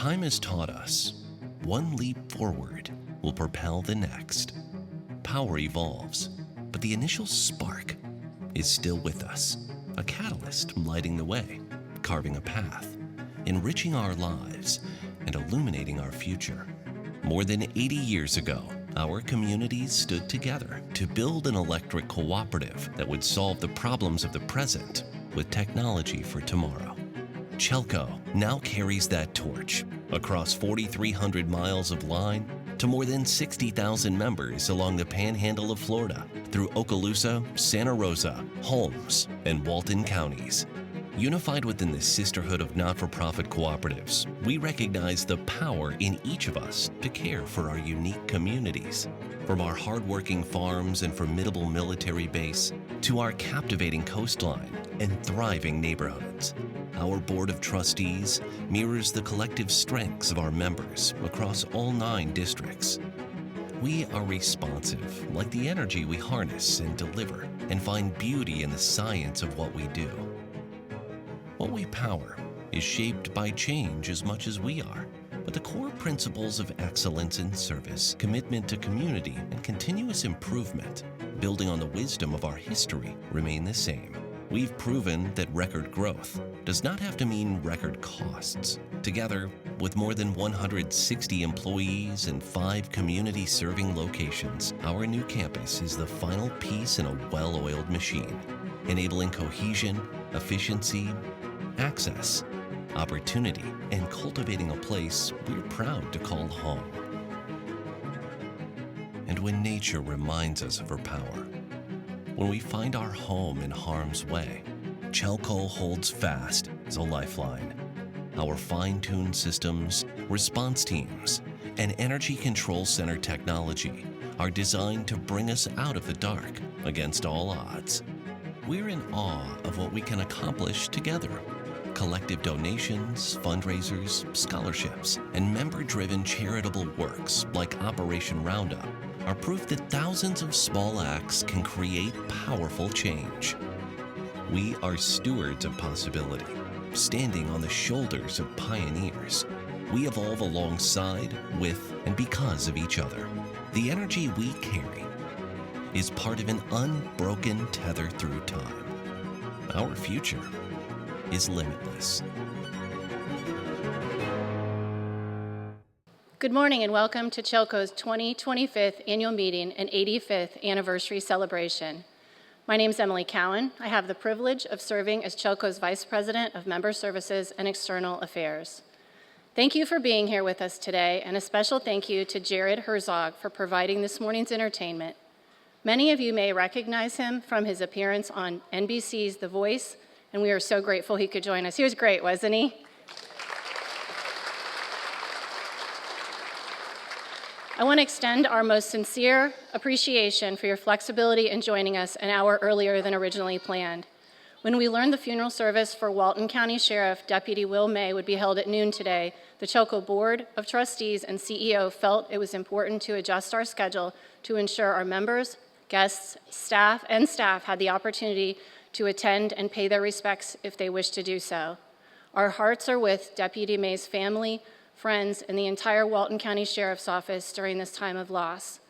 Time has taught us one leap forward will propel the next. Power evolves, but the initial spark is still with us, a catalyst lighting the way, carving a path, enriching our lives, and illuminating our future. More than 80 years ago, our communities stood together to build an electric cooperative that would solve the problems of the present with technology for tomorrow. CHELCO now carries that torch across 4,300 miles of line to more than 60,000 members along the panhandle of Florida through Okaloosa, Santa Rosa, Holmes, and Walton counties. Unified within the sisterhood of not-for-profit cooperatives, we recognize the power in each of us to care for our unique communities. From our hardworking farms and formidable military base to our captivating coastline and thriving neighborhoods, our Board of Trustees mirrors the collective strengths of our members across all 9 districts. We are responsive, like the energy we harness and deliver, and find beauty in the science of what we do. What we power is shaped by change as much as we are, but the core principles of excellence in service, commitment to community, and continuous improvement, building on the wisdom of our history, remain the same. We've proven that record growth does not have to mean record costs. Together, with more than 160 employees and 5 community-serving locations, our new campus is the final piece in a well-oiled machine, enabling cohesion, efficiency, access, opportunity, and cultivating a place we're proud to call home. And when nature reminds us of her power, when we find our home in harm's way, CHELCO holds fast as a lifeline. Our fine-tuned systems, response teams, and energy control center technology are designed to bring us out of the dark against all odds. We're in awe of what we can accomplish together. Collective donations, fundraisers, scholarships, and member-driven charitable works like Operation Roundup are proof that thousands of small acts can create powerful change. We are stewards of possibility, standing on the shoulders of pioneers. We evolve alongside, with, and because of each other. The energy we carry is part of an unbroken tether through time. Our future is limitless. Good morning and welcome to CHELCO's 2025th annual meeting and 85th anniversary celebration. My name is Emily Cowan. I have the privilege of serving as CHELCO's Vice President of Member Services and External Affairs. Thank you for being here with us today, and a special thank you to Jared Herzog for providing this morning's entertainment. Many of you may recognize him from his appearance on NBC's The Voice, and we are so grateful he could join us. He was great, wasn't he? I want to extend our most sincere appreciation for your flexibility in joining us an hour earlier than originally planned. When we learned the funeral service for Walton County Sheriff Deputy Will May would be held at noon today, the CHELCO Board of Trustees and CEO felt it was important to adjust our schedule to ensure our members, guests, staff had the opportunity to attend and pay their respects if they wish to do so. Our hearts are with Deputy May's family, friends, and the entire Walton County Sheriff's Office during this time of loss.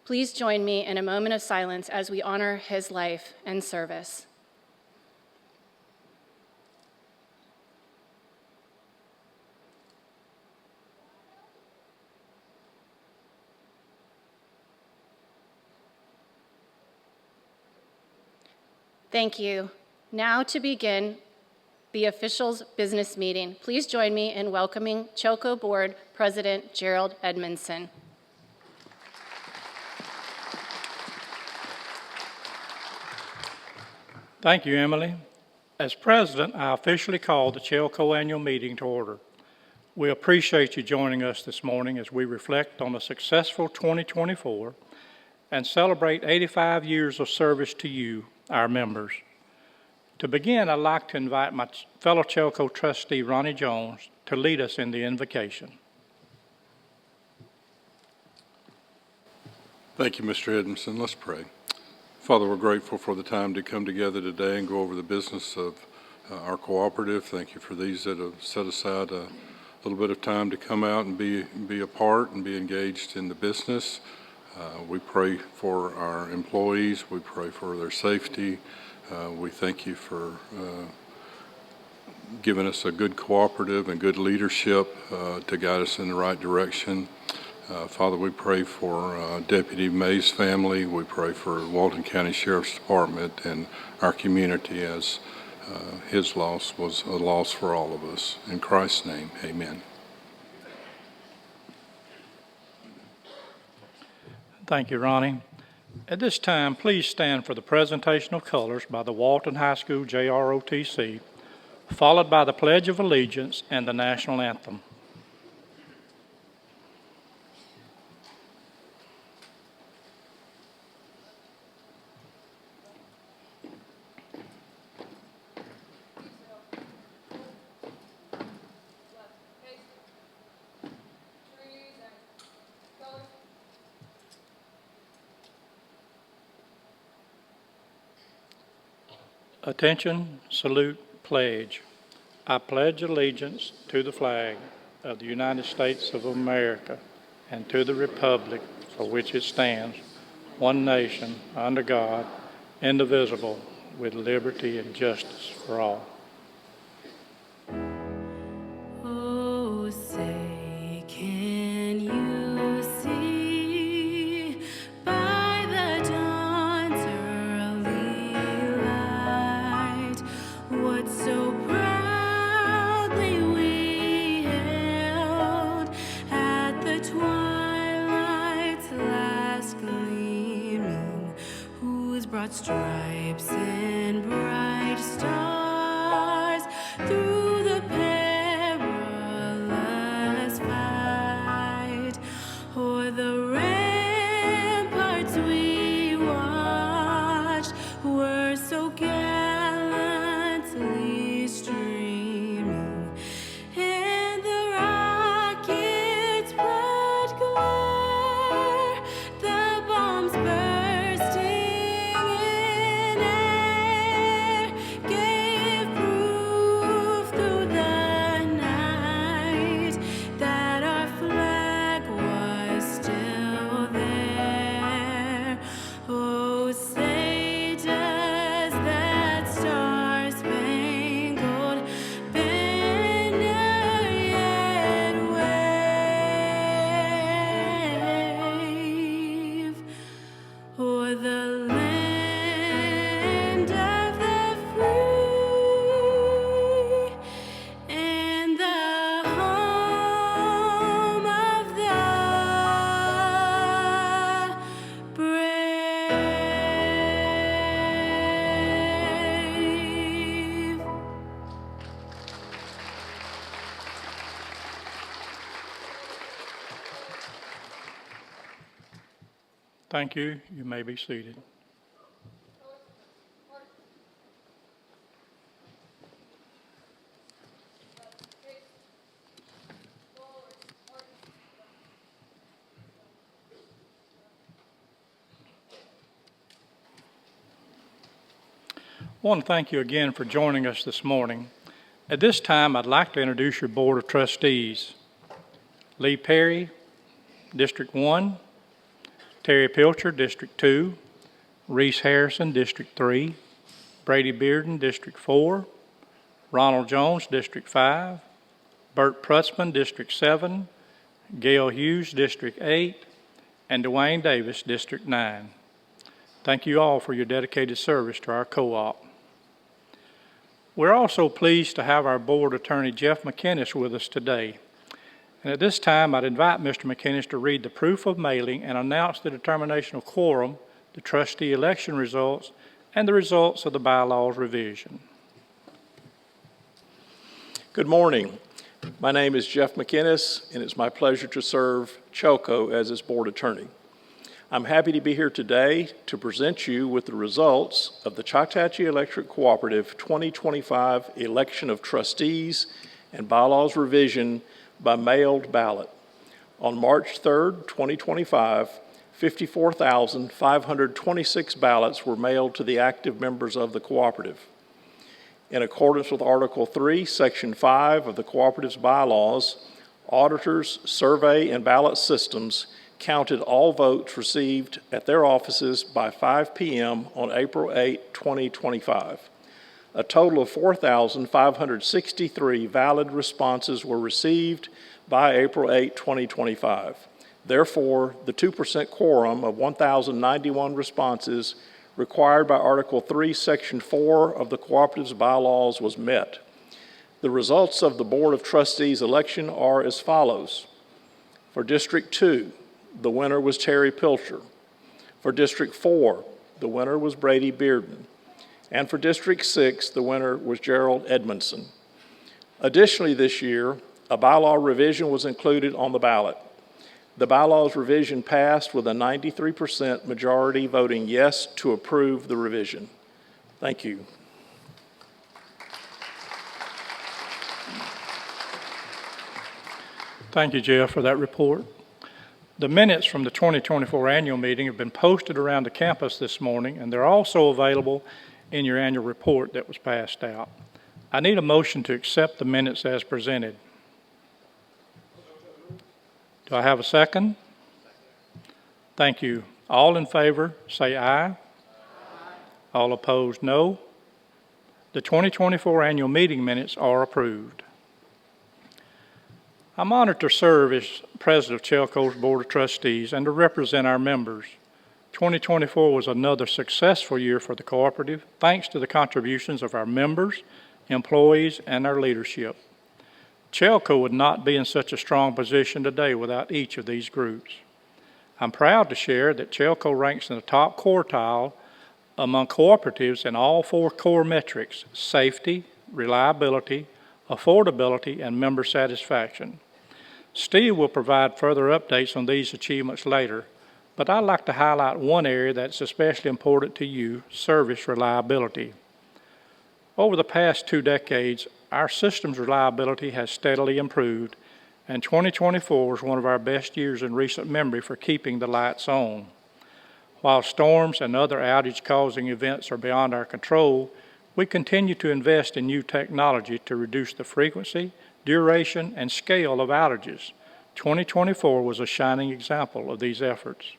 Please join me in a moment of silence as we honor his life and service. Thank you. Now to begin the officials' business meeting, please join me in welcoming CHELCO Board President Gerald Edmondson. Thank you, Emily. As president, I officially call the CHELCO annual meeting to order. We appreciate you joining us this morning as we reflect on a successful 2024 and celebrate 85 years of service to you, our members. To begin, I'd like to invite my fellow CHELCO trustee, Ronnie Jones, to lead us in the invocation. Thank you, Mr. Edmondson. Let's pray. Father, we're grateful for the time to come together today and go over the business of our cooperative. Thank you for these that have set aside a little bit of time to come out and be a part and be engaged in the business. We pray for our employees. We pray for their safety. We thank you for giving us a good cooperative and good leadership to guide us in the right direction. Father, we pray for Deputy May's family. We pray for Walton County Sheriff's Department and our community, as his loss was a loss for all of us. In Christ's name, amen. Thank you, Ronnie. At this time, please stand for the presentation of colors by the Walton High School JROTC, followed by the Pledge of Allegiance and the National Anthem. Attention, salute, pledge. I pledge allegiance to the flag of the United States of America and to the republic for which it stands, one nation, under God, indivisible, with liberty and justice for all. Oh, say, can you see by the dawn's early light what so proudly we held at the twilight's last gleaming, whose broad stripes and bright stars through the perilous fight o'er the ramparts we watched were so gallantly streaming, and the rocket's bright glare, the bombs bursting in air, gave proof through the night that our flag was still there. Oh, say does that star-spangled banner yet wave o'er the land of the free and the home of the brave. Thank you. You may be seated. I want to thank you again for joining us this morning. At this time, I'd like to introduce your Board of Trustees. Lee Perry, District 1, Terry Pilcher, District 2, Reese Harrison, District 3, Brady Bearden, District 4, Ronald Jones, District 5, Bert Prutzman, District 7, Gayle Hughes, District 8, and Dwayne Davis, District 9. Thank you all for your dedicated service to our co-op. We're also pleased to have our Board Attorney Jeff McInnis with us today. And at this time, I'd invite Mr. McInnis to read the proof of mailing and announce the determination of quorum, the trustee election results, and the results of the bylaws revision. Good morning. My name is Jeff McInnis, and it's my pleasure to serve CHELCO as its board attorney. I'm happy to be here today to present you with the results of the Choctawhatchee Electric Cooperative 2025 election of trustees and bylaws revision by mailed ballot. On March 3rd, 2025, 54,526 ballots were mailed to the active members of the cooperative. In accordance with Article 3, Section 5 of the cooperative's bylaws, Auditors, survey, and ballot systems counted all votes received at their offices by 5 p.m. on April 8, 2025. A total of 4,563 valid responses were received by April 8, 2025. Therefore, the 2% quorum of 1,091 responses required by Article 3, Section 4 of the Cooperative's bylaws was met. The results of the Board of Trustees election are as follows. For District 2, the winner was Terry Pilcher. For District 4, the winner was Brady Bearden. And for District 6, the winner was Gerald Edmondson. Additionally, this year, a bylaw revision was included on the ballot. The bylaws revision passed with a 93% majority voting yes to approve the revision. Thank you. Thank you, Jeff, for that report. The minutes from the 2024 annual meeting have been posted around the campus this morning, and they're also available in your annual report that was passed out. I need a motion to accept the minutes as presented. Do I have a second? Thank you. All in favor, say aye. Aye. All opposed, no. The 2024 annual meeting minutes are approved. I'm honored to serve as president of CHELCO's Board of Trustees and to represent our members. 2024 was another successful year for the cooperative, thanks to the contributions of our members, employees, and our leadership. CHELCO would not be in such a strong position today without each of these groups. I'm proud to share that CHELCO ranks in the top quartile among cooperatives in all 4 core metrics: safety, reliability, affordability, and member satisfaction. Steve will provide further updates on these achievements later, but I'd like to highlight one area that's especially important to you: service reliability. Over the past 2 decades, our system's reliability has steadily improved, and 2024 was one of our best years in recent memory for keeping the lights on. While storms and other outage-causing events are beyond our control, we continue to invest in new technology to reduce the frequency, duration, and scale of outages. 2024 was a shining example of these efforts.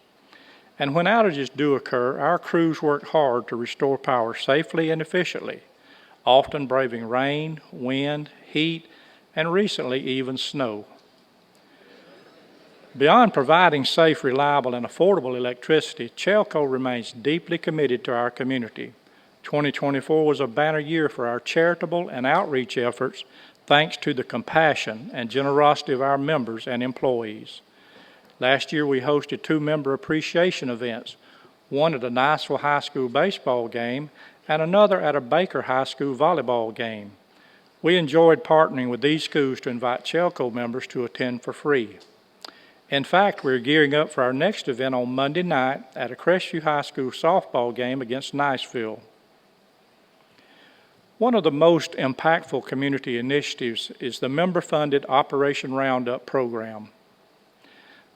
And when outages do occur, our crews work hard to restore power safely and efficiently, often braving rain, wind, heat, and recently even snow. Beyond providing safe, reliable, and affordable electricity, CHELCO remains deeply committed to our community. 2024 was a banner year for our charitable and outreach efforts, thanks to the compassion and generosity of our members and employees. Last year, we hosted 2 member appreciation events, one at a Niceville High School baseball game and another at a Baker High School volleyball game. We enjoyed partnering with these schools to invite CHELCO members to attend for free. In fact, we're gearing up for our next event on Monday night at a Crestview High School softball game against Niceville. One of the most impactful community initiatives is the member-funded Operation Roundup program.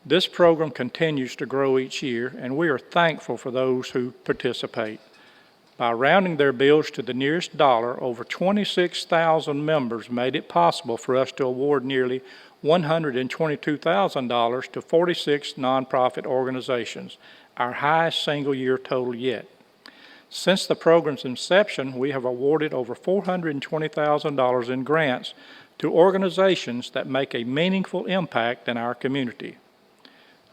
This program continues to grow each year, and we are thankful for those who participate. By rounding their bills to the nearest dollar, over 26,000 members made it possible for us to award nearly $122,000 to 46 nonprofit organizations, our highest single-year total yet. Since the program's inception, we have awarded over $420,000 in grants to organizations that make a meaningful impact in our community.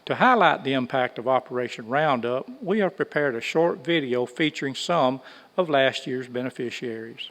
To highlight the impact of Operation Roundup, we have prepared a short video featuring some of last year's beneficiaries.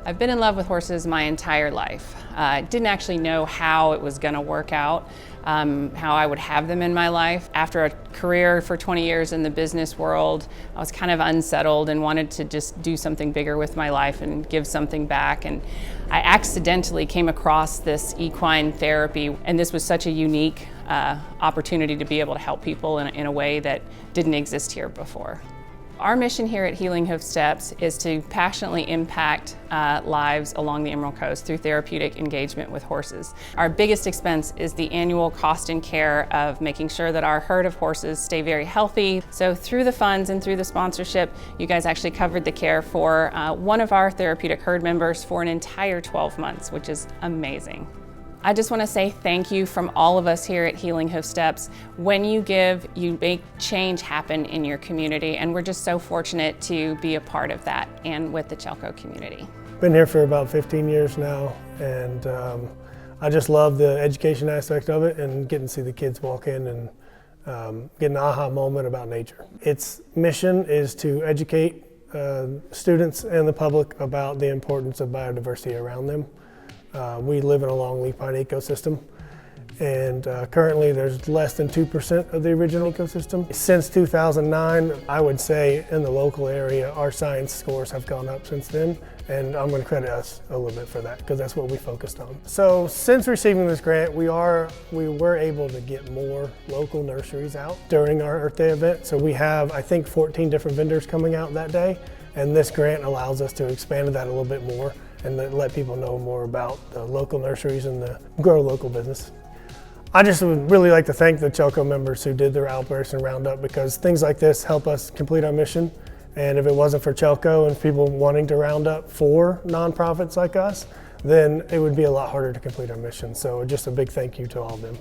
I've been in love with horses my entire life. Didn't actually know how it was going to work out, how I would have them in my life. After a career for 20 years in the business world, I was kind of unsettled and wanted to just do something bigger with my life and give something back. And I accidentally came across this equine therapy, and this was such a unique opportunity to be able to help people in a way that didn't exist here before. Our mission here at Healing Hoof Steps is to passionately impact lives along the Emerald Coast through therapeutic engagement with horses. Our biggest expense is the annual cost and care of making sure that our herd of horses stay very healthy. So through the funds and through the sponsorship, you guys actually covered the care for one of our therapeutic herd members for an entire 12 months, which is amazing. I just want to say thank you from all of us here at Healing Hoof Steps. When you give, you make change happen in your community, and we're just so fortunate to be a part of that and with the CHELCO community. Been here for about 15 years now, and I just love the education aspect of it and getting to see the kids walk in and get an aha moment about nature. Its mission is to educate students and the public about the importance of biodiversity around them. We live in a longleaf pine ecosystem, and currently there's less than 2% of the original ecosystem. Since 2009, I would say in the local area, our science scores have gone up since then, and I'm going to credit us a little bit for that because that's what we focused on. So since receiving this grant, we were able to get more local nurseries out during our Earth Day event. So we have, I think, 14 different vendors coming out that day, and this grant allows us to expand that a little bit more and let people know more about the local nurseries and the grow local business. I just would really like to thank the CHELCO members who did their outbursts and roundup, because things like this help us complete our mission. And if it wasn't for CHELCO and people wanting to round up for nonprofits like us, then it would be a lot harder to complete our mission. So just a big thank you to all of them.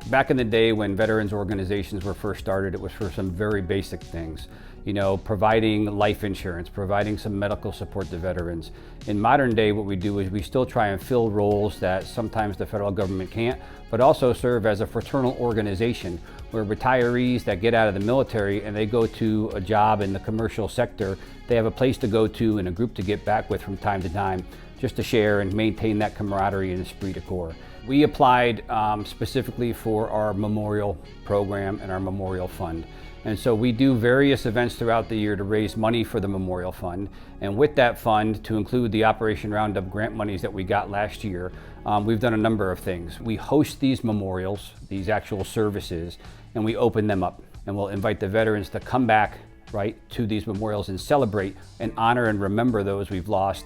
Back in the day when veterans organizations were first started, it was for some very basic things. You know, providing life insurance, providing some medical support to veterans. In modern day, what we do is we still try and fill roles that sometimes the federal government can't, but also serve as a fraternal organization where retirees that get out of the military and they go to a job in the commercial sector, they have a place to go to and a group to get back with from time to time, just to share and maintain that camaraderie and esprit de corps. We applied specifically for our memorial program and our memorial fund. And so we do various events throughout the year to raise money for the Memorial Fund. And with that fund, to include the Operation Roundup grant monies that we got last year, we've done a number of things. We host these memorials, these actual services, and we open them up. And we'll invite the veterans to come back, right, to these memorials and celebrate and honor and remember those we've lost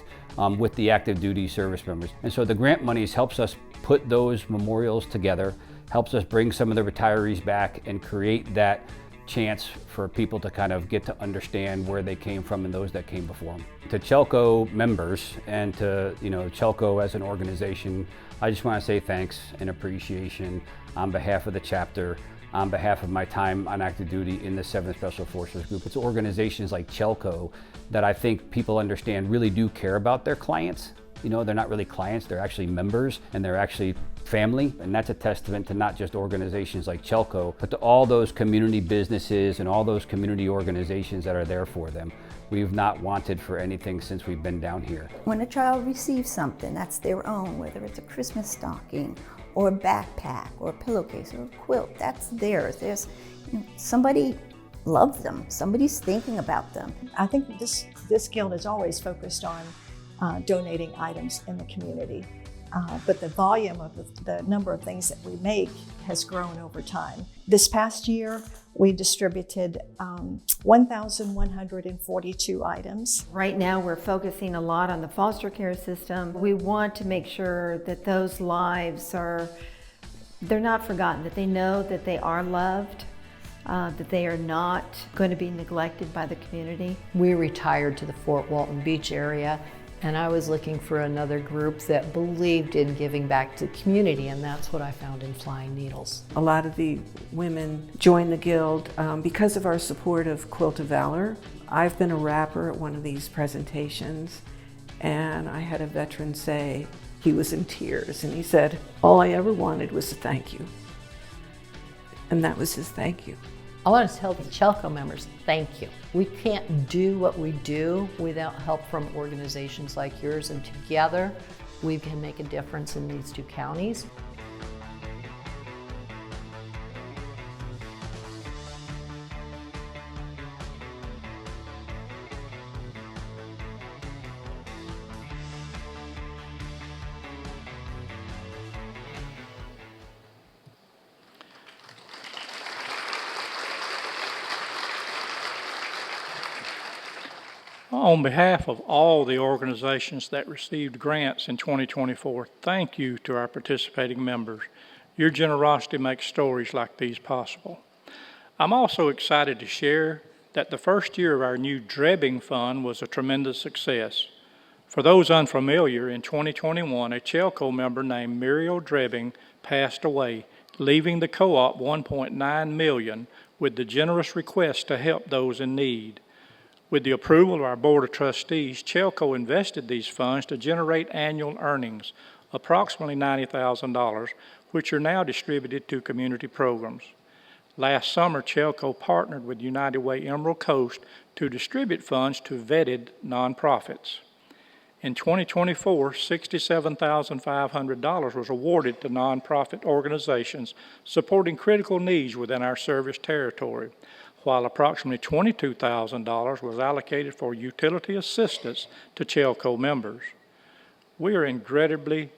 with the active duty service members. And so the grant monies helps us put those memorials together, helps us bring some of the retirees back and create that chance for people to kind of get to understand where they came from and those that came before them. To CHELCO members and to CHELCO as an organization, I just want to say thanks and appreciation on behalf of the chapter, on behalf of my time on active duty in the 7th Special Forces Group. It's organizations like CHELCO that I think people understand really do care about their clients. You know, they're not really clients, they're actually members and they're actually family. And that's a testament to not just organizations like CHELCO, but to all those community businesses and all those community organizations that are there for them. We've not wanted for anything since we've been down here. When a child receives something that's their own, whether it's a Christmas stocking or a backpack or a pillowcase or a quilt, that's theirs. There's somebody loves them, somebody's thinking about them. I think this guild is always focused on donating items in the community. But the volume of the number of things that we make has grown over time. This past year, we distributed 1,142 items. Right now, we're focusing a lot on the foster care system. We want to make sure that those lives they're not forgotten, that they know that they are loved, that they are not going to be neglected by the community. We retired to the Fort Walton Beach area, and I was looking for another group that believed in giving back to the community, and that's what I found in Flying Needles. A lot of the women joined the Guild because of our support of Quilt of Valor. I've been a rapper at one of these presentations, and I had a veteran say he was in tears, and he said, all I ever wanted was a thank you. And that was his thank you. I want to tell the CHELCO members, thank you. We can't do what we do without help from organizations like yours, and together we can make a difference in these two counties. On behalf of all the organizations that received grants in 2024, thank you to our participating members. Your generosity makes stories like these possible. I'm also excited to share that the first year of our new Drebbing Fund was a tremendous success. For those unfamiliar, in 2021, a CHELCO member named Muriel Drebbing passed away, leaving the co-op $1.9 million with the generous request to help those in need. With the approval of our Board of Trustees, CHELCO invested these funds to generate annual earnings, approximately $90,000, which are now distributed to community programs. Last summer, CHELCO partnered with United Way Emerald Coast to distribute funds to vetted nonprofits. In 2024, $67,500 was awarded to nonprofit organizations supporting critical needs within our service territory, while approximately $22,000 was allocated for utility assistance to CHELCO members. We are incredibly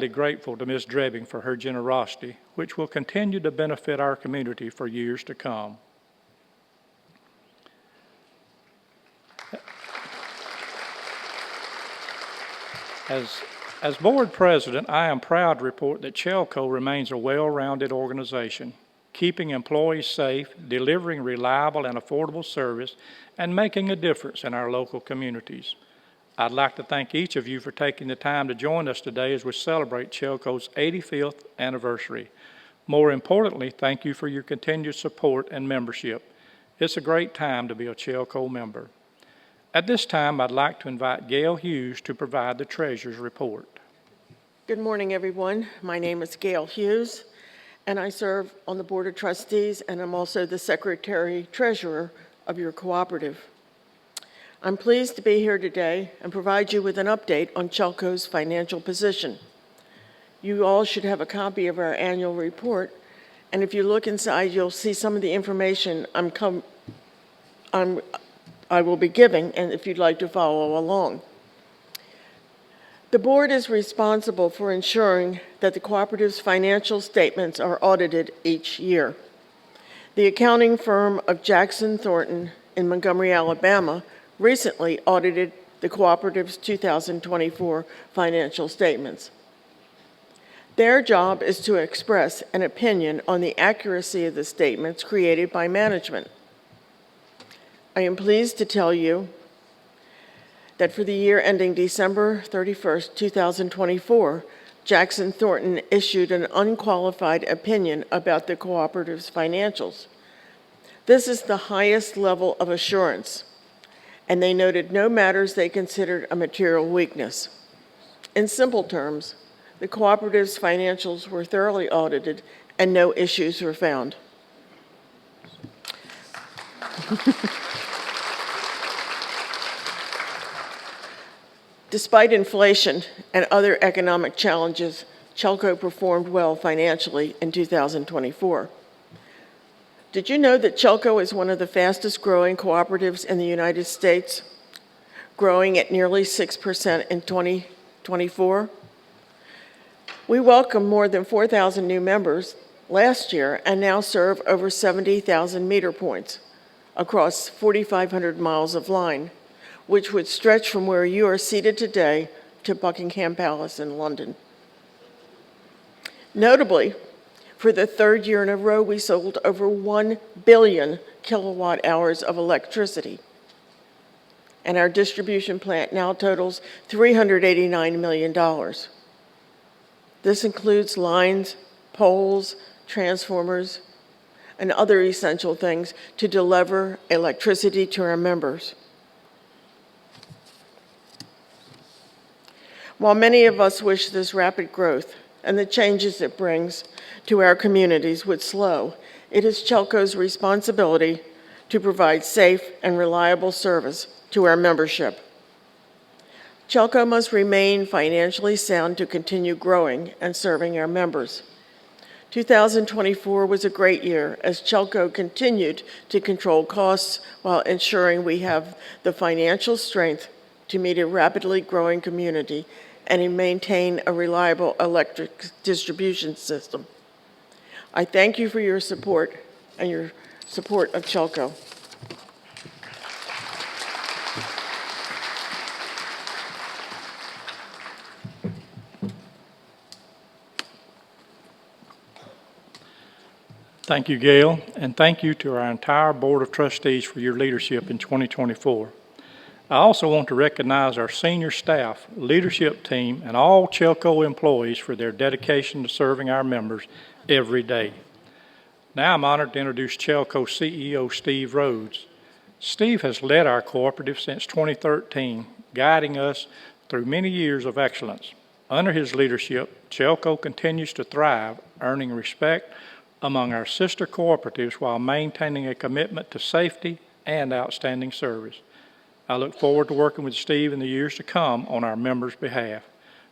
grateful to Ms. Drebbing for her generosity, which will continue to benefit our community for years to come. As board president, I am proud to report that CHELCO remains a well-rounded organization, keeping employees safe, delivering reliable and affordable service, and making a difference in our local communities. I'd like to thank each of you for taking the time to join us today as we celebrate CHELCO's 85th anniversary. More importantly, thank you for your continued support and membership. It's a great time to be a CHELCO member. At this time, I'd like to invite Gayle Hughes to provide the Treasurer's report. Good morning, everyone. My name is Gayle Hughes, and I serve on the Board of Trustees, and I'm also the Secretary-Treasurer of your cooperative. I'm pleased to be here today and provide you with an update on CHELCO's financial position. You all should have a copy of our annual report, and if you look inside, you'll see some of the information I will be giving, and if you'd like to follow along. The board is responsible for ensuring that the cooperative's financial statements are audited each year. The accounting firm of Jackson Thornton in Montgomery, Alabama, recently audited the cooperative's 2024 financial statements. Their job is to express an opinion on the accuracy of the statements created by management. I am pleased to tell you that for the year ending December 31st, 2024, Jackson Thornton issued an unqualified opinion about the cooperative's financials. This is the highest level of assurance, and they noted no matters they considered a material weakness. In simple terms, the cooperative's financials were thoroughly audited and no issues were found. Despite inflation and other economic challenges, CHELCO performed well financially in 2024. Did you know that CHELCO is one of the fastest growing cooperatives in the United States, growing at nearly 6% in 2024? We welcomed more than 4,000 new members last year and now serve over 70,000 meter points across 4,500 miles of line, which would stretch from where you are seated today to Buckingham Palace in London. Notably, for the third year in a row, we sold over 1 billion kilowatt hours of electricity. And our distribution plant now totals $389 million. This includes lines, poles, transformers, and other essential things to deliver electricity to our members. While many of us wish this rapid growth and the changes it brings to our communities would slow, it is CHELCO's responsibility to provide safe and reliable service to our membership. CHELCO must remain financially sound to continue growing and serving our members. 2024 was a great year as CHELCO continued to control costs while ensuring we have the financial strength to meet a rapidly growing community and maintain a reliable electric distribution system. I thank you for your support and your support of CHELCO. Thank you, Gayle, and thank you to our entire Board of Trustees for your leadership in 2024. I also want to recognize our senior staff, leadership team, and all CHELCO employees for their dedication to serving our members every day. Now I'm honored to introduce CHELCO CEO Steve Rhodes. Steve has led our cooperative since 2013, guiding us through many years of excellence. Under his leadership, CHELCO continues to thrive, earning respect among our sister cooperatives while maintaining a commitment to safety and outstanding service. I look forward to working with Steve in the years to come on our members' behalf.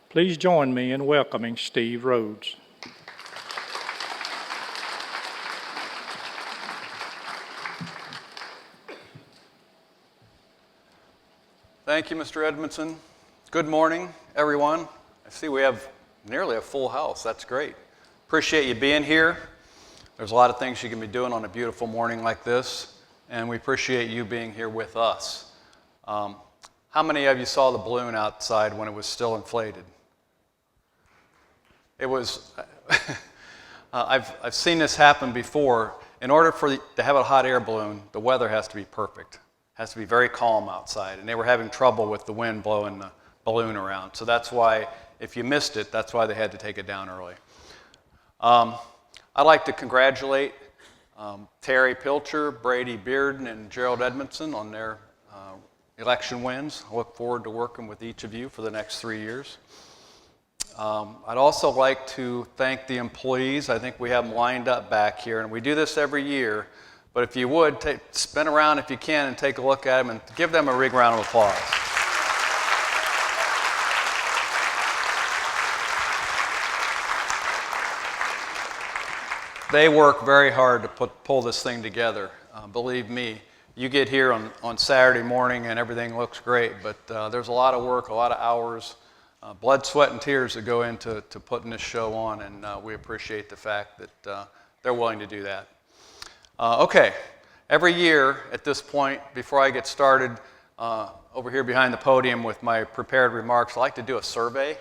Please join me in welcoming Steve Rhodes. Thank you, Mr. Edmondson. Good morning, everyone. I see we have nearly a full house. That's great. Appreciate you being here. There's a lot of things you can be doing on a beautiful morning like this, and we appreciate you being here with us. How many of you saw the balloon outside when it was still inflated? It was, I've seen this happen before. In order to have a hot air balloon, the weather has to be perfect. It has to be very calm outside, and they were having trouble with the wind blowing the balloon around. So that's why, if you missed it, that's why they had to take it down early. I'd like to congratulate Terry Pilcher, Brady Bearden, and Gerald Edmondson on their election wins. I look forward to working with each of you for the next 3 years. I'd also like to thank the employees. I think we have them lined up back here, and we do this every year. But if you would, spin around if you can and take a look at them and give them a big round of applause. They work very hard to pull this thing together. Believe me, you get here on Saturday morning and everything looks great, but there's a lot of work, a lot of hours, blood, sweat, and tears that go into putting this show on, and we appreciate the fact that they're willing to do that. Okay, every year at this point, before I get started over here behind the podium with my prepared remarks, I like to do a survey.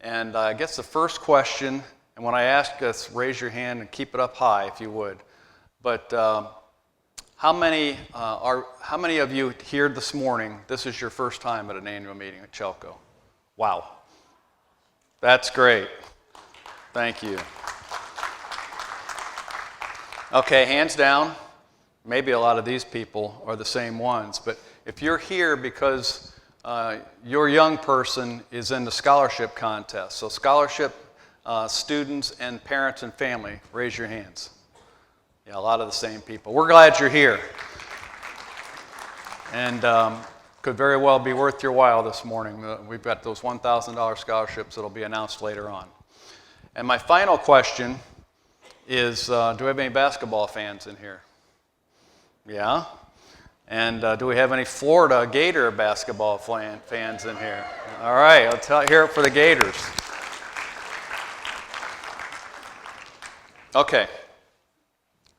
And I guess the first question, and when I ask us, raise your hand and keep it up high if you would. But how many of you here this morning, this is your first time at an annual meeting at CHELCO? Wow. That's great. Thank you. Okay, hands down. Maybe a lot of these people are the same ones, but if you're here because your young person is in the scholarship contest, so scholarship students and parents and family, raise your hands. Yeah, a lot of the same people. We're glad you're here. And could very well be worth your while this morning. We've got those $1,000 scholarships that'll be announced later on. And my final question is, do we have any basketball fans in here? Yeah? And do we have any Florida Gator basketball fans in here? All right, hear it for the Gators. Okay.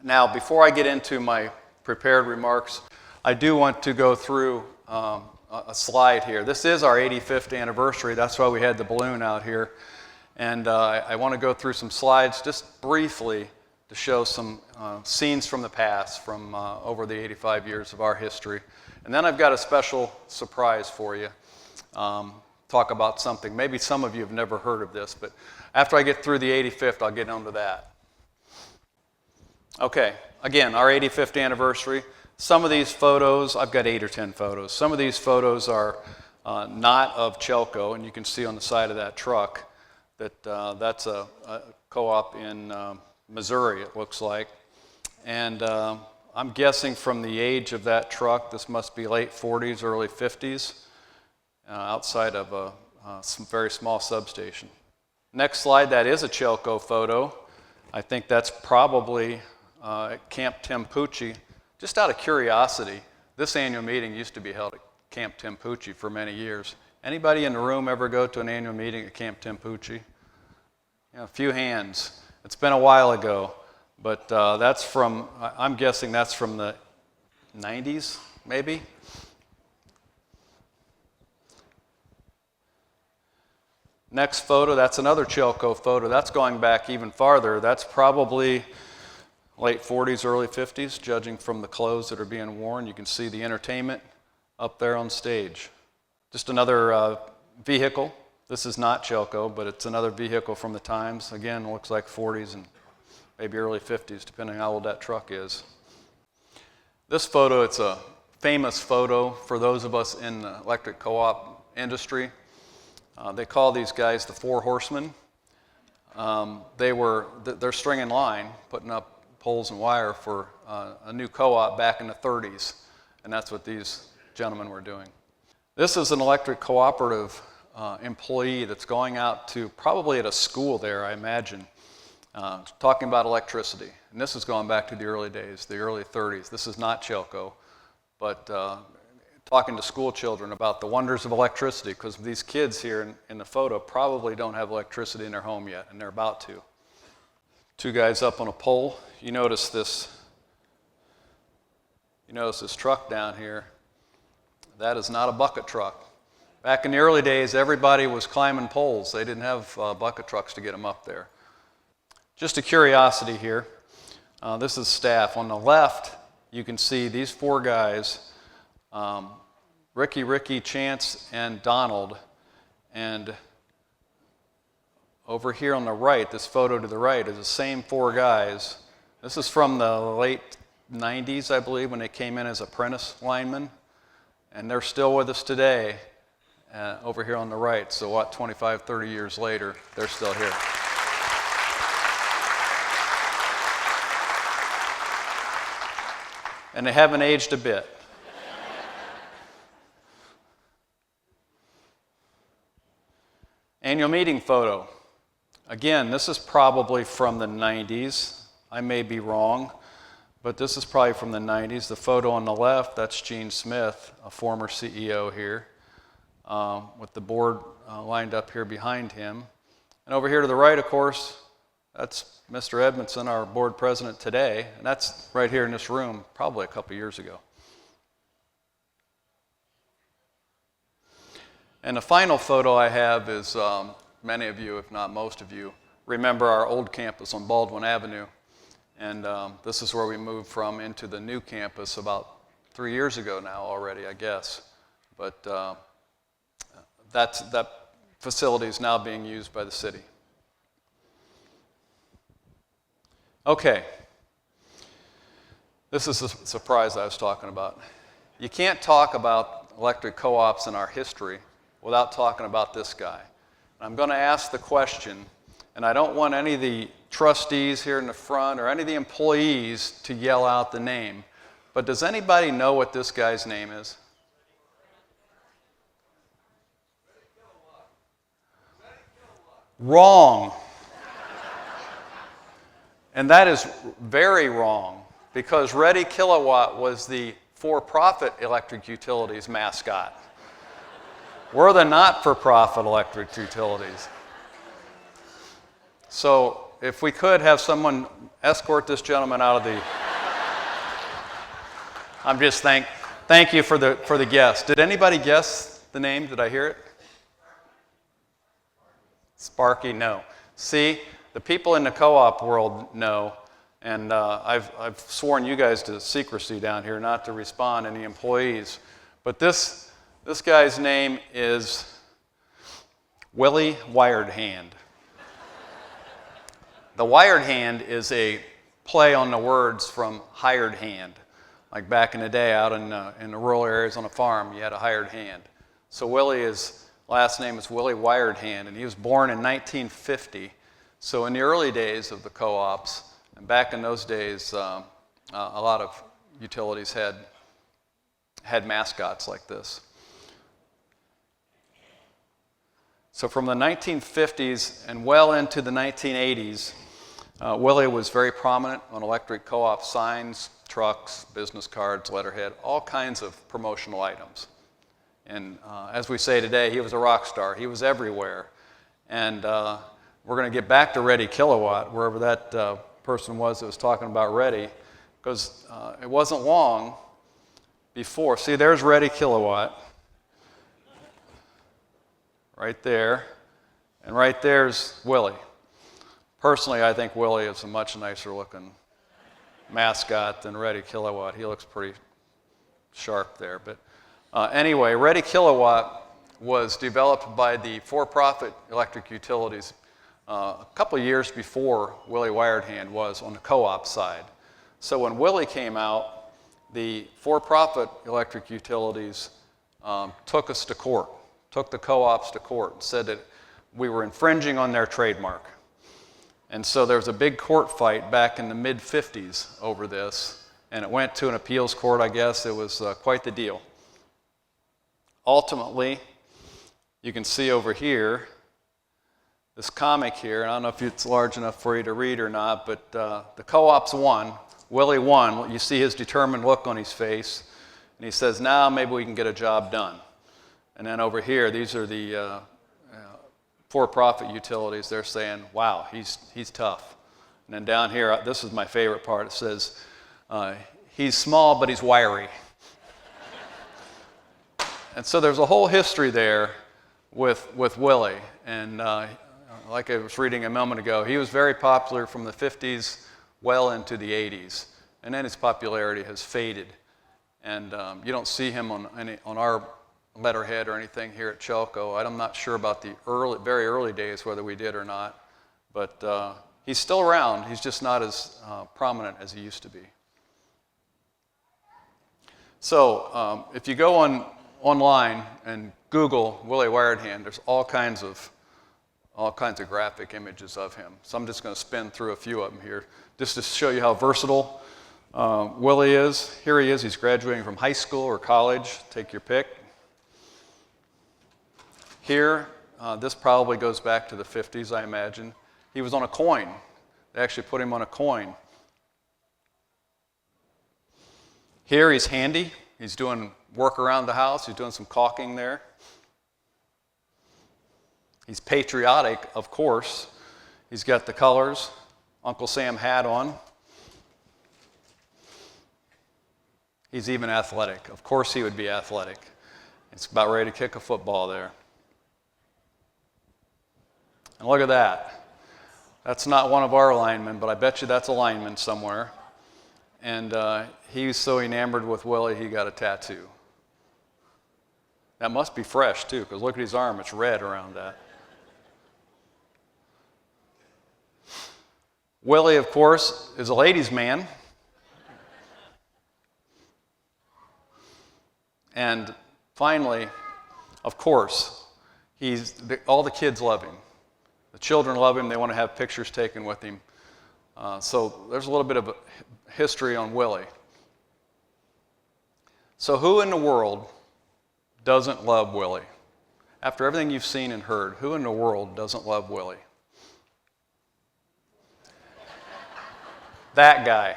Now, before I get into my prepared remarks, I do want to go through a slide here. This is our 85th anniversary. That's why we had the balloon out here. And I want to go through some slides just briefly to show some scenes from the past, from over the 85 years of our history. And then I've got a special surprise for you. Talk about something. Maybe some of you have never heard of this, but after I get through the 85th, I'll get onto that. Okay, again, our 85th anniversary. Some of these photos, I've got 8 or 10 photos. Some of these photos are not of CHELCO, and you can see on the side of that truck that that's a co-op in Missouri, it looks like. And I'm guessing from the age of that truck, this must be late 40s, early 50s, outside of some very small substation. Next slide, that is a CHELCO photo. I think that's probably at Camp Tempucci. Just out of curiosity, this annual meeting used to be held at Camp Tempucci for many years. Anybody in the room ever go to an annual meeting at Camp Tempucci? A few hands. It's been a while ago, but that's from, I'm guessing that's from the 90s, maybe? Next photo, that's another CHELCO photo. That's going back even farther. That's probably, late 40s, early 50s, judging from the clothes that are being worn. You can see the entertainment up there on stage. Just another vehicle. This is not CHELCO, but it's another vehicle from the times. Again, looks like 40s and maybe early 50s, depending on how old that truck is. This photo, it's a famous photo for those of us in the electric co-op industry. They call these guys the Four Horsemen. They're stringing line, putting up poles and wire for a new co-op back in the 30s, and that's what these gentlemen were doing. This is an electric cooperative employee that's going out to, probably at a school there, I imagine, talking about electricity. And this is going back to the early days, the early 30s. This is not CHELCO, but talking to school children about the wonders of electricity, because these kids here in the photo probably don't have electricity in their home yet, and they're about to. Two guys up on a pole. You notice this truck down here. That is not a bucket truck. Back in the early days, everybody was climbing poles. They didn't have bucket trucks to get them up there. Just a curiosity here. This is staff. On the left, you can see these four guys, Ricky, Chance, and Donald. And over here on the right, this photo to the right, is the same four guys. This is from the late 90s, I believe, when they came in as apprentice linemen. And they're still with us today, over here on the right. So what, 25, 30 years later, they're still here. And they haven't aged a bit. Annual meeting photo. Again, this is probably from the 90s. I may be wrong, but this is probably from the 90s. The photo on the left, that's Gene Smith, a former CEO here, with the board lined up here behind him. And over here to the right, of course, that's Mr. Edmondson, our board president today, and that's right here in this room, probably a couple years ago. And the final photo I have is, many of you, if not most of you, remember our old campus on Baldwin Avenue. And this is where we moved from into the new campus about 3 years ago now already, I guess. But that facility is now being used by the city. Okay. This is the surprise I was talking about. You can't talk about electric co-ops in our history without talking about this guy. I'm going to ask the question, and I don't want any of the trustees here in the front or any of the employees to yell out the name, but does anybody know what this guy's name is? Wrong. And that is very wrong, because Ready Kilowatt was the for-profit electric utilities mascot. We're the not-for-profit electric utilities. So if we could have someone escort this gentleman out of the... I'm just thank you for the guess. Did anybody guess the name? Did I hear it? Sparky, no. See, the people in the co-op world know, and I've sworn you guys to secrecy down here, not to respond any employees. But this guy's name is Willie Wired Hand. The Wired Hand is a play on the words from hired hand. Like back in the day out in the rural areas on a farm, you had a hired hand. So Willie's last name is Willie Wired Hand, and he was born in 1950. So in the early days of the co-ops, and back in those days, a lot of utilities had mascots like this. So from the 1950s and well into the 1980s, Willie was very prominent on electric co-op signs, trucks, business cards, letterhead, all kinds of promotional items. And as we say today, he was a rock star. He was everywhere. And we're going to get back to Ready Kilowatt, wherever that person was that was talking about Ready, because it wasn't long before. See, there's Ready Kilowatt. Right there. And right there's Willie. Personally, I think Willie is a much nicer looking mascot than Ready Kilowatt. He looks pretty sharp there. But anyway, Ready Kilowatt was developed by the for-profit electric utilities a couple of years before Willie Wired Hand was on the co-op side. So when Willie came out, the for-profit electric utilities took us to court, took the co-ops to court, and said that we were infringing on their trademark. And so there was a big court fight back in the mid-50s over this, and it went to an appeals court, I guess. It was quite the deal. Ultimately, you can see over here, this comic here, and I don't know if it's large enough for you to read or not, but the co-ops won. Willie won. You see his determined look on his face, and he says, now maybe we can get a job done. And then over here, these are the for-profit utilities. They're saying, wow, he's tough. And then down here, this is my favorite part. It says, he's small, but he's wiry. And so there's a whole history there with Willie. And like I was reading a moment ago, he was very popular from the 50s well into the 80s. And then his popularity has faded. And you don't see him on our letterhead or anything here at CHELCO. I'm not sure about the very early days whether we did or not. But he's still around. He's just not as prominent as he used to be. So if you go online and Google Willie Wired Hand, there's all kinds of graphic images of him. So I'm just going to spin through a few of them here, just to show you how versatile Willie is. Here he is. He's graduating from high school or college. Take your pick. Here, this probably goes back to the 50s, I imagine. He was on a coin. They actually put him on a coin. Here he's handy. He's doing work around the house. He's doing some caulking there. He's patriotic, of course. He's got the colors, Uncle Sam hat on. He's even athletic. Of course he would be athletic. He's about ready to kick a football there. And look at that. That's not one of our linemen, but I bet you that's a lineman somewhere. And he was so enamored with Willie, he got a tattoo. That must be fresh, too, because look at his arm. It's red around that. Willie, of course, is a ladies' man. And finally, of course, all the kids love him. The children love him. They want to have pictures taken with him. So there's a little bit of a history on Willie. So who in the world doesn't love Willie? After everything you've seen and heard, who in the world doesn't love Willie? That guy.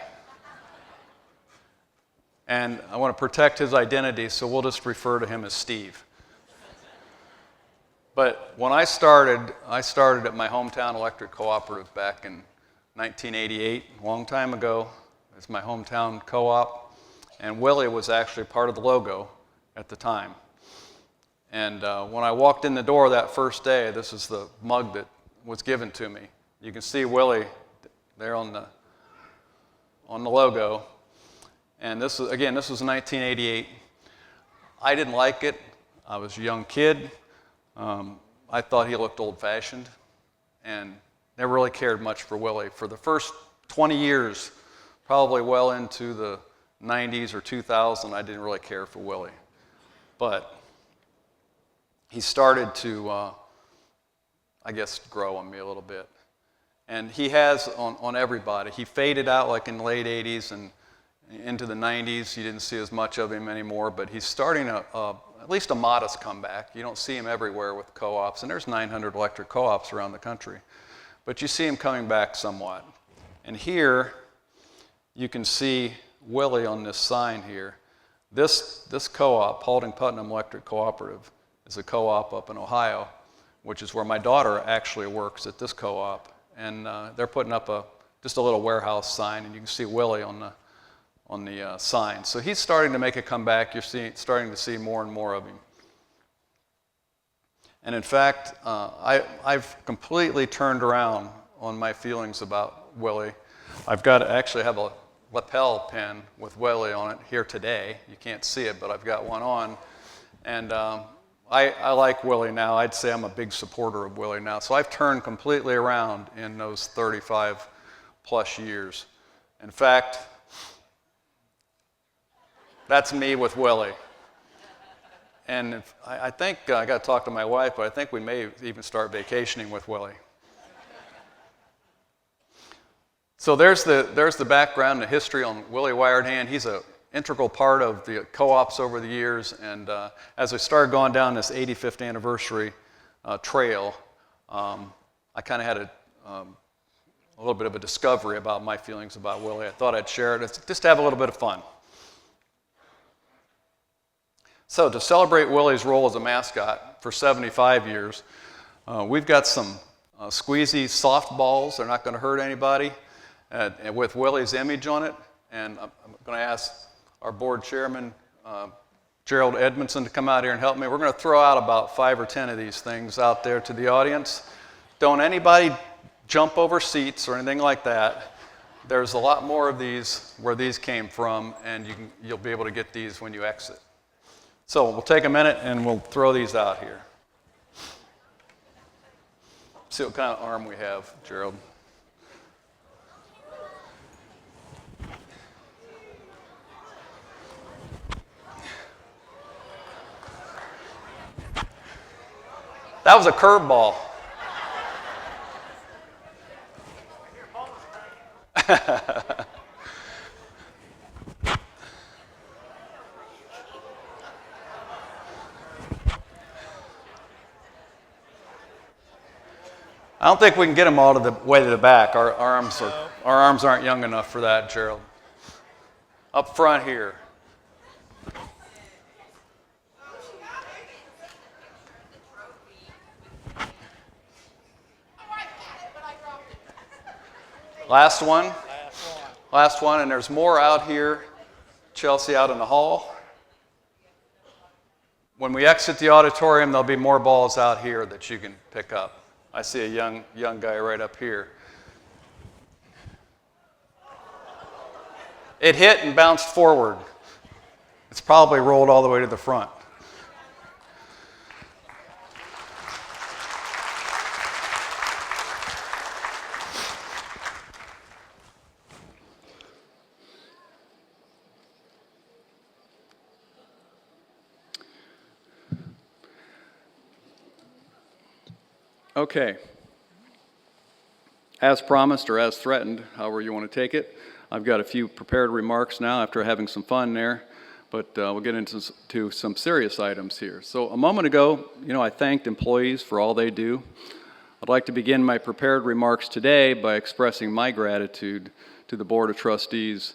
And I want to protect his identity, so we'll just refer to him as Steve. But when I started at my hometown electric cooperative back in 1988, a long time ago. It's my hometown co-op. And Willie was actually part of the logo at the time. And when I walked in the door that first day, this is the mug that was given to me. You can see Willie there on the logo. And this was 1988. I didn't like it. I was a young kid. I thought he looked old-fashioned and never really cared much for Willie. For the first 20 years, probably well into the 90s or 2000, I didn't really care for Willie. But he started to, I guess, grow on me a little bit. And he has on everybody. He faded out like in the late 80s and into the 90s. You didn't see as much of him anymore, but he's starting at least a modest comeback. You don't see him everywhere with co-ops, and there's 900 electric co-ops around the country. But you see him coming back somewhat. And here, you can see Willie on this sign here. This co-op, Paulding Putnam Electric Cooperative, is a co-op up in Ohio, which is where my daughter actually works at this co-op. And they're putting up just a little warehouse sign, and you can see Willie on the sign. So he's starting to make a comeback. You're starting to see more and more of him. And in fact, I've completely turned around on my feelings about Willie. I actually have lapel pin with Willie on it here today. You can't see it, but I've got one on. And I like Willie now. I'd say I'm a big supporter of Willie now. So I've turned completely around in those 35 plus years. In fact, that's me with Willie. And I think I got to talk to my wife, but I think we may even start vacationing with Willie. So there's the background, the history on Willie Wired Hand. He's an integral part of the co-ops over the years. And as we started going down this 85th anniversary trail, I kind of had a little bit of a discovery about my feelings about Willie. I thought I'd share it just to have a little bit of fun. So to celebrate Willie's role as a mascot for 75 years, we've got some squeezy soft balls. They're not going to hurt anybody, with Willie's image on it. And I'm going to ask our board chairman, Gerald Edmondson, to come out here and help me. We're going to throw out about 5 or 10 of these things out there to the audience. Don't anybody jump over seats or anything like that. There's a lot more of these where these came from, and you'll be able to get these when you exit. So we'll take a minute and we'll throw these out here. See what kind of arm we have, Gerald. That was a curveball. I don't think we can get them all to the way to the back. Our arms aren't young enough for that, Gerald. Up front here. Last one. Last one, and there's more out here, Chelsea, out in the hall. When we exit the auditorium, there'll be more balls out here that you can pick up. I see a young guy right up here. It hit and bounced forward. It's probably rolled all the way to the front. Okay. As promised or as threatened, however you want to take it, I've got a few prepared remarks now after having some fun there, but we'll get into some serious items here. So a moment ago, I thanked employees for all they do. I'd like to begin my prepared remarks today by expressing my gratitude to the Board of Trustees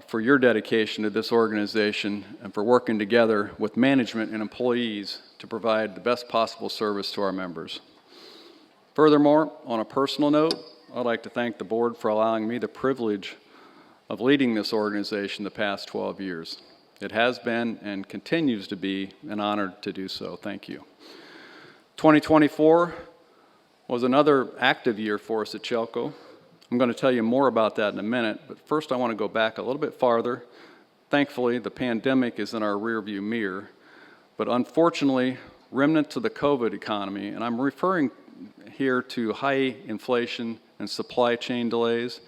for your dedication to this organization and for working together with management and employees to provide the best possible service to our members. Furthermore, on a personal note, I'd like to thank the board for allowing me the privilege of leading this organization the past 12 years. It has been and continues to be an honor to do so. Thank you. 2024 was another active year for us at CHELCO. I'm going to tell you more about that in a minute, but first I want to go back a little bit farther. Thankfully, the pandemic is in our rearview mirror, but unfortunately, remnants of the COVID economy, and I'm referring here to high inflation and supply chain delays,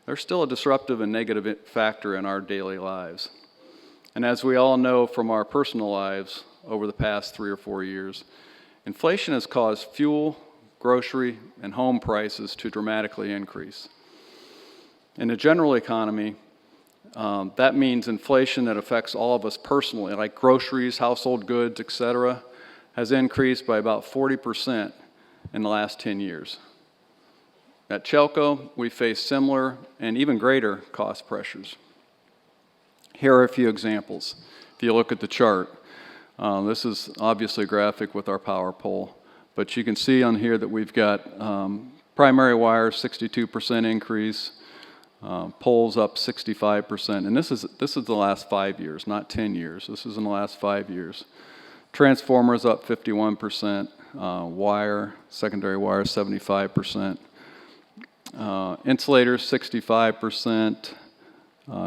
they're still a disruptive and negative factor in our daily lives. And as we all know from our personal lives over the past 3 or 4 years, inflation has caused fuel, grocery, and home prices to dramatically increase. In the general economy, that means inflation that affects all of us personally, like groceries, household goods, etc., has increased by about 40% in the last 10 years. At CHELCO, we face similar and even greater cost pressures. Here are a few examples. If you look at the chart, this is obviously a graphic with our power pole, but you can see on here that we've got primary wire, 62% increase, poles up 65%, and this is the last 5 years, not 10 years. This is in the last 5 years. Transformers up 51%, wire, secondary wire 75%, insulators 65%,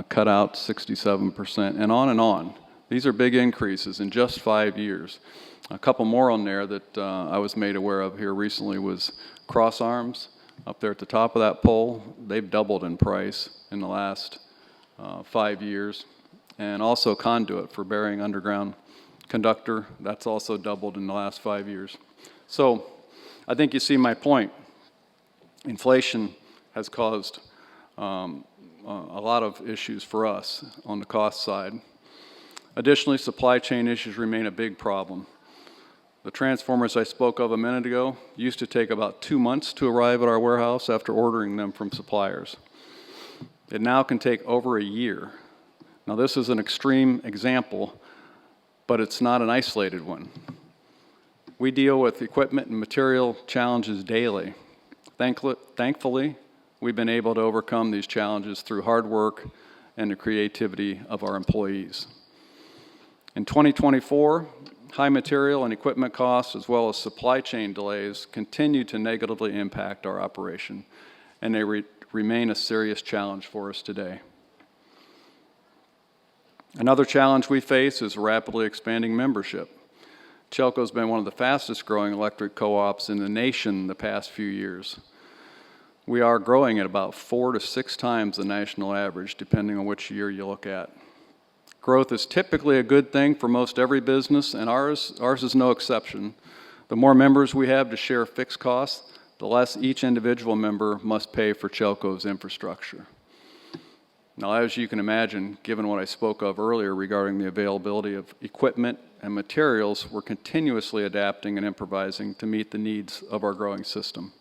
cut out 67%, and on and on. These are big increases in just 5 years. A couple more on there that I was made aware of here recently was cross arms up there at the top of that pole. They've doubled in price in the last 5 years. And also conduit for burying underground conductor. That's also doubled in the last 5 years. So I think you see my point. Inflation has caused a lot of issues for us on the cost side. Additionally, supply chain issues remain a big problem. The transformers I spoke of a minute ago used to take about 2 months to arrive at our warehouse after ordering them from suppliers. It now can take over a year. Now, this is an extreme example, but it's not an isolated one. We deal with equipment and material challenges daily. Thankfully, we've been able to overcome these challenges through hard work and the creativity of our employees. In 2024, high material and equipment costs, as well as supply chain delays, continue to negatively impact our operation, and they remain a serious challenge for us today. Another challenge we face is rapidly expanding membership. CHELCO has been one of the fastest growing electric co-ops in the nation the past few years. We are growing at about 4 to 6 times the national average, depending on which year you look at. Growth is typically a good thing for most every business, and ours is no exception. The more members we have to share fixed costs, the less each individual member must pay for CHELCO's infrastructure. Now, as you can imagine, given what I spoke of earlier regarding the availability of equipment and materials, we're continuously adapting and improvising to meet the needs of our growing system.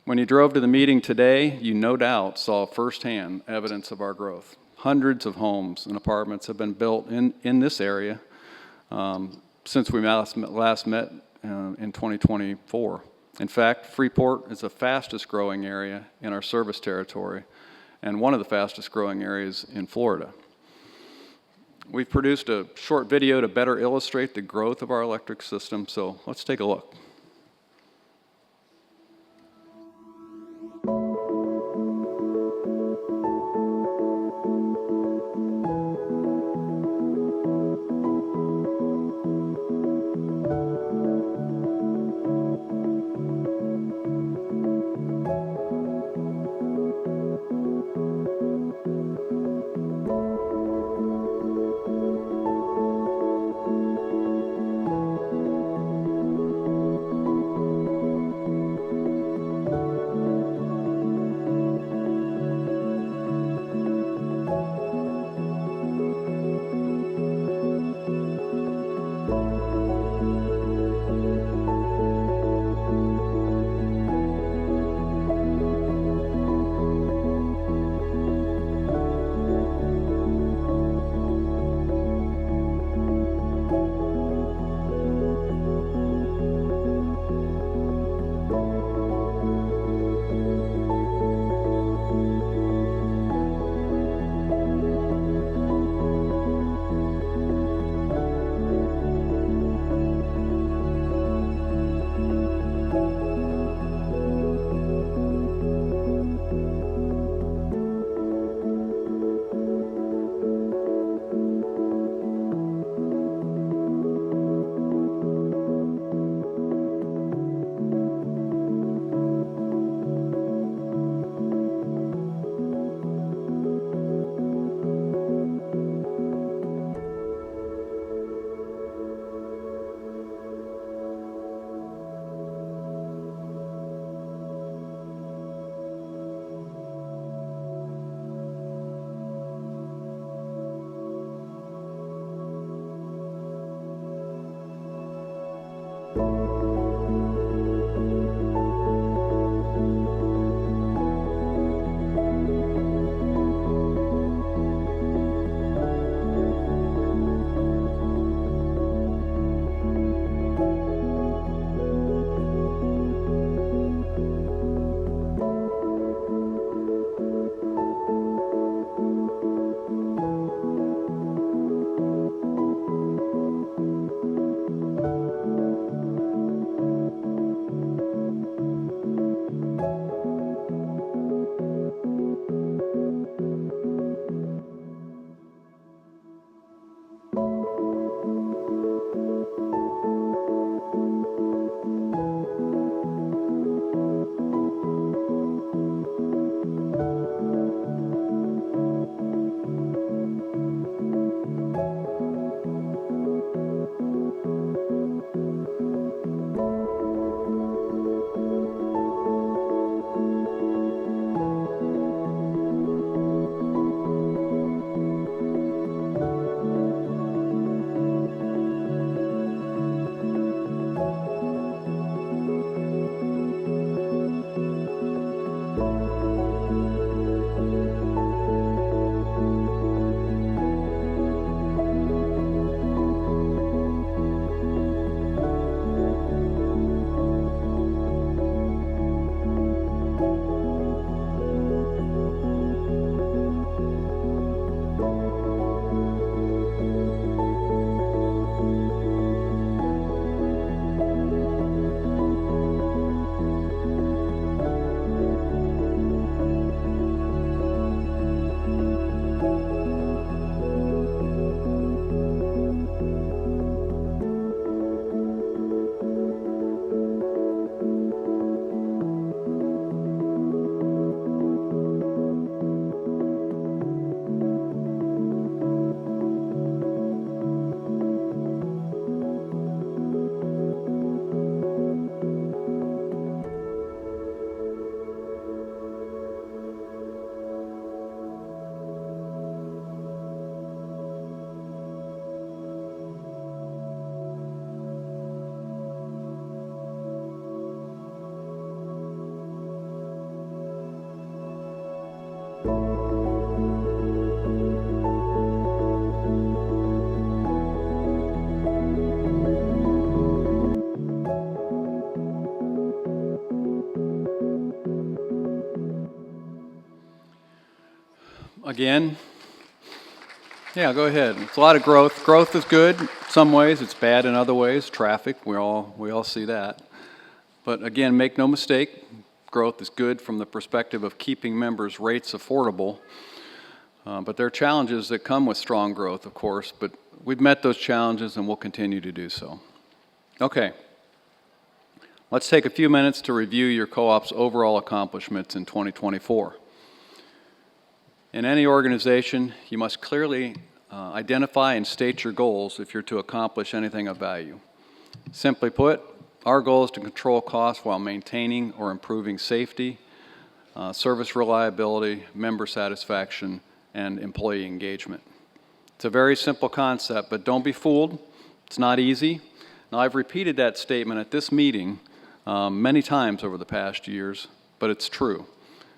When you drove to the meeting today, you no doubt saw firsthand evidence of our growth. Hundreds of homes and apartments have been built in this area since we last met in 2024. In fact, Freeport is the fastest growing area in our service territory and one of the fastest growing areas in Florida. We've produced a short video to better illustrate the growth of our electric system, so let's take a look. Again, yeah, go ahead. It's a lot of growth. Growth is good in some ways. It's bad in other ways. Traffic, we all see that. But again, make no mistake, growth is good from the perspective of keeping members' rates affordable. But there are challenges that come with strong growth, of course, but we've met those challenges and we'll continue to do so. Okay. Let's take a few minutes to review your co-op's overall accomplishments in 2024. In any organization, you must clearly identify and state your goals if you're to accomplish anything of value. Simply put, our goal is to control costs while maintaining or improving safety, service reliability, member satisfaction, and employee engagement. It's a very simple concept, but don't be fooled. It's not easy. Now, I've repeated that statement at this meeting many times over the past years, but it's true.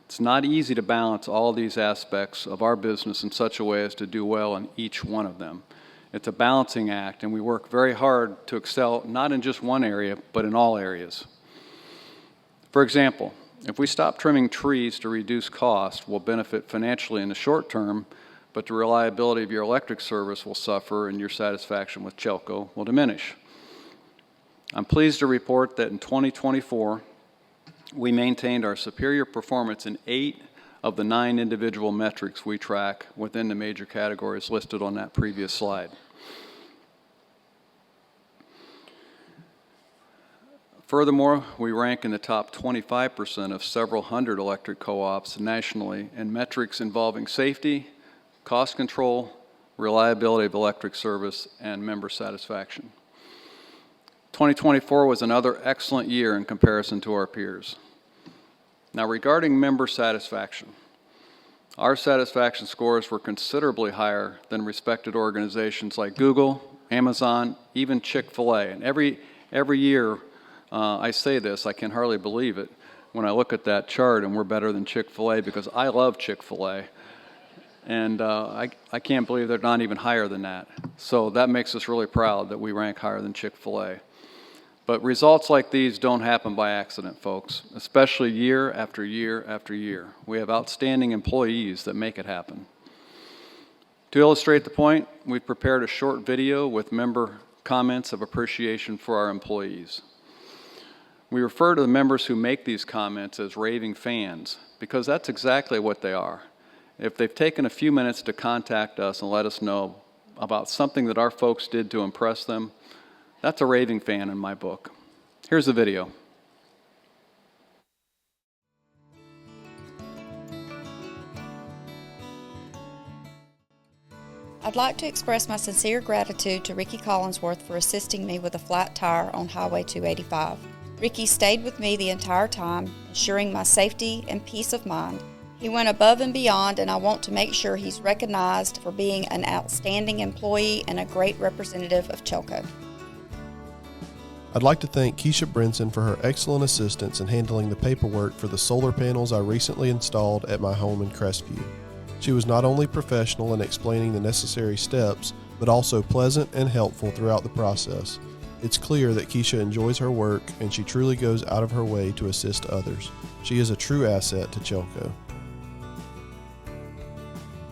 It's not easy to balance all these aspects of our business in such a way as to do well in each one of them. It's a balancing act, and we work very hard to excel not in just one area, but in all areas. For example, if we stop trimming trees to reduce cost, we'll benefit financially in the short term, but the reliability of your electric service will suffer and your satisfaction with CHELCO will diminish. I'm pleased to report that in 2024, we maintained our superior performance in 8 of the 9 individual metrics we track within the major categories listed on that previous slide. Furthermore, we rank in the top 25% of several hundred electric co-ops nationally in metrics involving safety, cost control, reliability of electric service, and member satisfaction. 2024 was another excellent year in comparison to our peers. Now, regarding member satisfaction, our satisfaction scores were considerably higher than respected organizations like Google, Amazon, even Chick-fil-A. And every year I say this, I can hardly believe it when I look at that chart and we're better than Chick-fil-A, because I love Chick-fil-A. And I can't believe they're not even higher than that. So that makes us really proud that we rank higher than Chick-fil-A. But results like these don't happen by accident, folks, especially year after year after year. We have outstanding employees that make it happen. To illustrate the point, we've prepared a short video with member comments of appreciation for our employees. We refer to the members who make these comments as raving fans, because that's exactly what they are. If they've taken a few minutes to contact us and let us know about something that our folks did to impress them, that's a raving fan in my book. Here's the video. I'd like to express my sincere gratitude to Ricky Collinsworth for assisting me with a flat tire on Highway 285. Ricky stayed with me the entire time, ensuring my safety and peace of mind. He went above and beyond, and I want to make sure he's recognized for being an outstanding employee and a great representative of CHELCO. I'd like to thank Keisha Brinson for her excellent assistance in handling the paperwork for the solar panels I recently installed at my home in Crestview. She was not only professional in explaining the necessary steps, but also pleasant and helpful throughout the process. It's clear that Keisha enjoys her work and she truly goes out of her way to assist others. She is a true asset to CHELCO.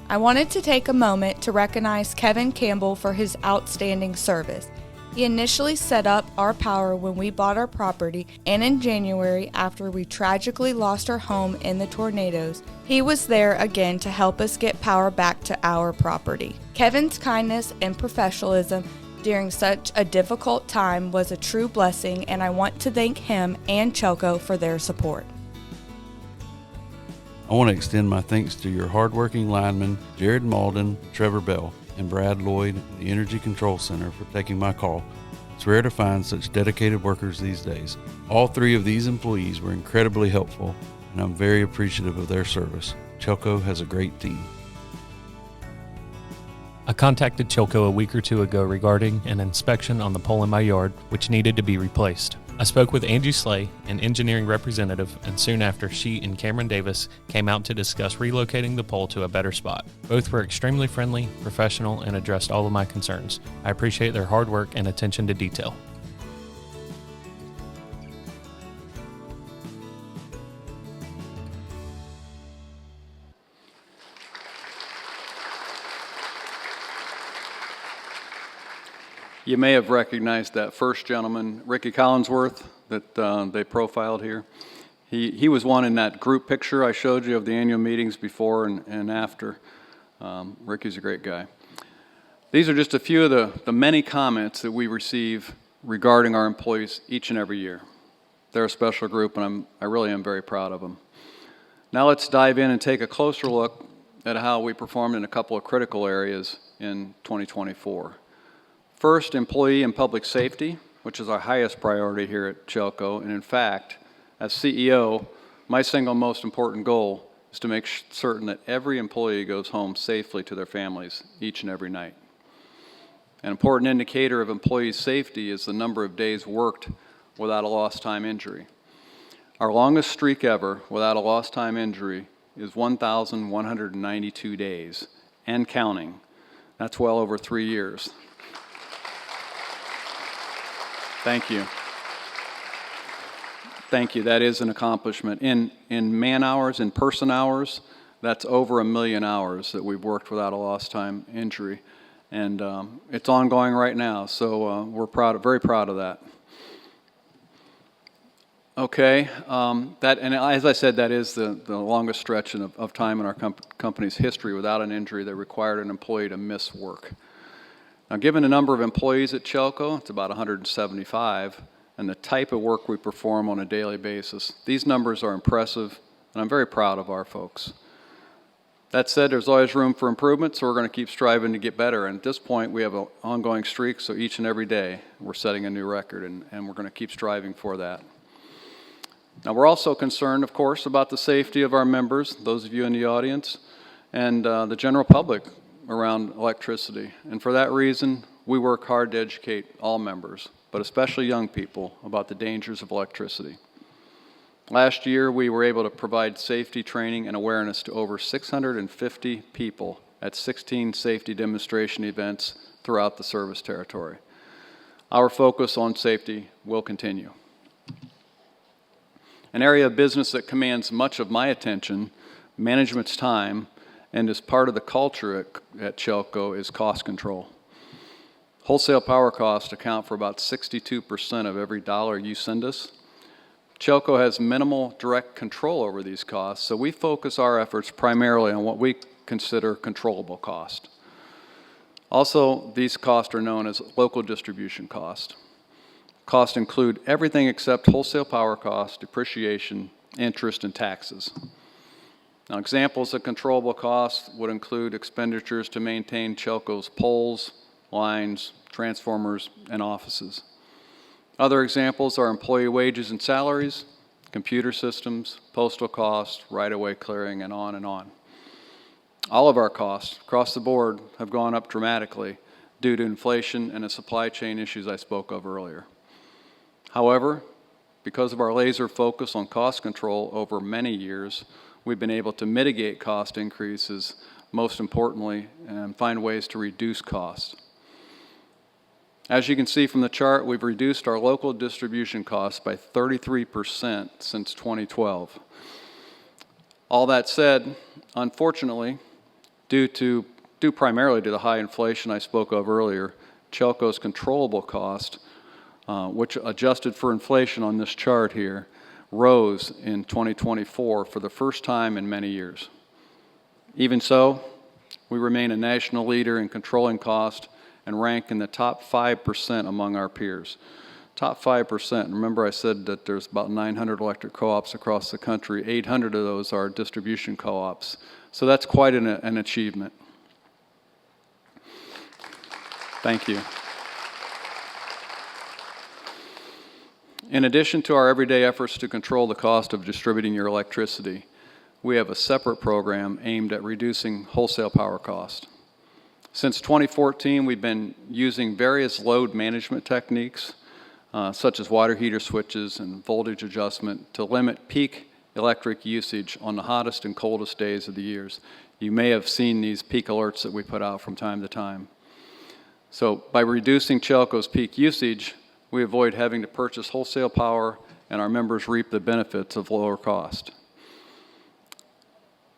I wanted to take a moment to recognize Kevin Campbell for his outstanding service. He initially set up our power when we bought our property, and in January, after we tragically lost our home in the tornadoes, he was there again to help us get power back to our property. Kevin's kindness and professionalism during such a difficult time was a true blessing, and I want to thank him and CHELCO for their support. I want to extend my thanks to your hardworking linemen, Jared Malden, Trevor Bell, and Brad Lloyd and the Energy Control Center for taking my call. It's rare to find such dedicated workers these days. All 3 of these employees were incredibly helpful, and I'm very appreciative of their service. CHELCO has a great team. I contacted CHELCO a week or 2 ago regarding an inspection on the pole in my yard, which needed to be replaced. I spoke with Angie Slay, an engineering representative, and soon after, she and Cameron Davis came out to discuss relocating the pole to a better spot. Both were extremely friendly, professional, and addressed all of my concerns. I appreciate their hard work and attention to detail. You may have recognized that first gentleman, Ricky Collinsworth, that they profiled here. He was one in that group picture I showed you of the annual meetings before and after. Ricky's a great guy. These are just a few of the many comments that we receive regarding our employees each and every year. They're a special group, and I really am very proud of them. Now let's dive in and take a closer look at how we performed in a couple of critical areas in 2024. First, employee and public safety, which is our highest priority here at CHELCO, and in fact, as CEO, my single most important goal is to make certain that every employee goes home safely to their families each and every night. An important indicator of employee safety is the number of days worked without a lost time injury. Our longest streak ever without a lost time injury is 1,192 days, and counting. That's well over 3 years. Thank you. Thank you. That is an accomplishment. In man hours, in person hours, that's over 1 million hours that we've worked without a lost time injury. And it's ongoing right now, so we're very proud of that. Okay, and as I said, that is the longest stretch of time in our company's history without an injury that required an employee to miss work. Now, given the number of employees at CHELCO, it's about 175, and the type of work we perform on a daily basis, these numbers are impressive, and I'm very proud of our folks. That said, there's always room for improvement, so we're going to keep striving to get better. And at this point, we have an ongoing streak, so each and every day, we're setting a new record, and we're going to keep striving for that. Now, we're also concerned, of course, about the safety of our members, those of you in the audience, and the general public around electricity. And for that reason, we work hard to educate all members, but especially young people, about the dangers of electricity. Last year, we were able to provide safety training and awareness to over 650 people at 16 safety demonstration events throughout the service territory. Our focus on safety will continue. An area of business that commands much of my attention, management's time, and is part of the culture at CHELCO is cost control. Wholesale power costs account for about 62% of every dollar you send us. CHELCO has minimal direct control over these costs, so we focus our efforts primarily on what we consider controllable cost. Also, these costs are known as local distribution cost. Costs include everything except wholesale power costs, depreciation, interest, and taxes. Now, examples of controllable costs would include expenditures to maintain CHELCO's poles, lines, transformers, and offices. Other examples are employee wages and salaries, computer systems, postal costs, right-of-way clearing, and on and on. All of our costs across the board have gone up dramatically due to inflation and the supply chain issues I spoke of earlier. However, because of our laser focus on cost control over many years, we've been able to mitigate cost increases, most importantly, and find ways to reduce costs. As you can see from the chart, we've reduced our local distribution costs by 33% since 2012. All that said, unfortunately, due primarily to the high inflation I spoke of earlier, CHELCO's controllable cost, which adjusted for inflation on this chart here, rose in 2024 for the first time in many years. Even so, we remain a national leader in controlling cost and rank in the top 5% among our peers. Top 5%. Remember I said that there's about 900 electric co-ops across the country. 800 of those are distribution co-ops. So that's quite an achievement. Thank you. In addition to our everyday efforts to control the cost of distributing your electricity, we have a separate program aimed at reducing wholesale power cost. Since 2014, we've been using various load management techniques, such as water heater switches and voltage adjustment, to limit peak electric usage on the hottest and coldest days of the years. You may have seen these peak alerts that we put out from time to time. So by reducing CHELCO's peak usage, we avoid having to purchase wholesale power, and our members reap the benefits of lower cost.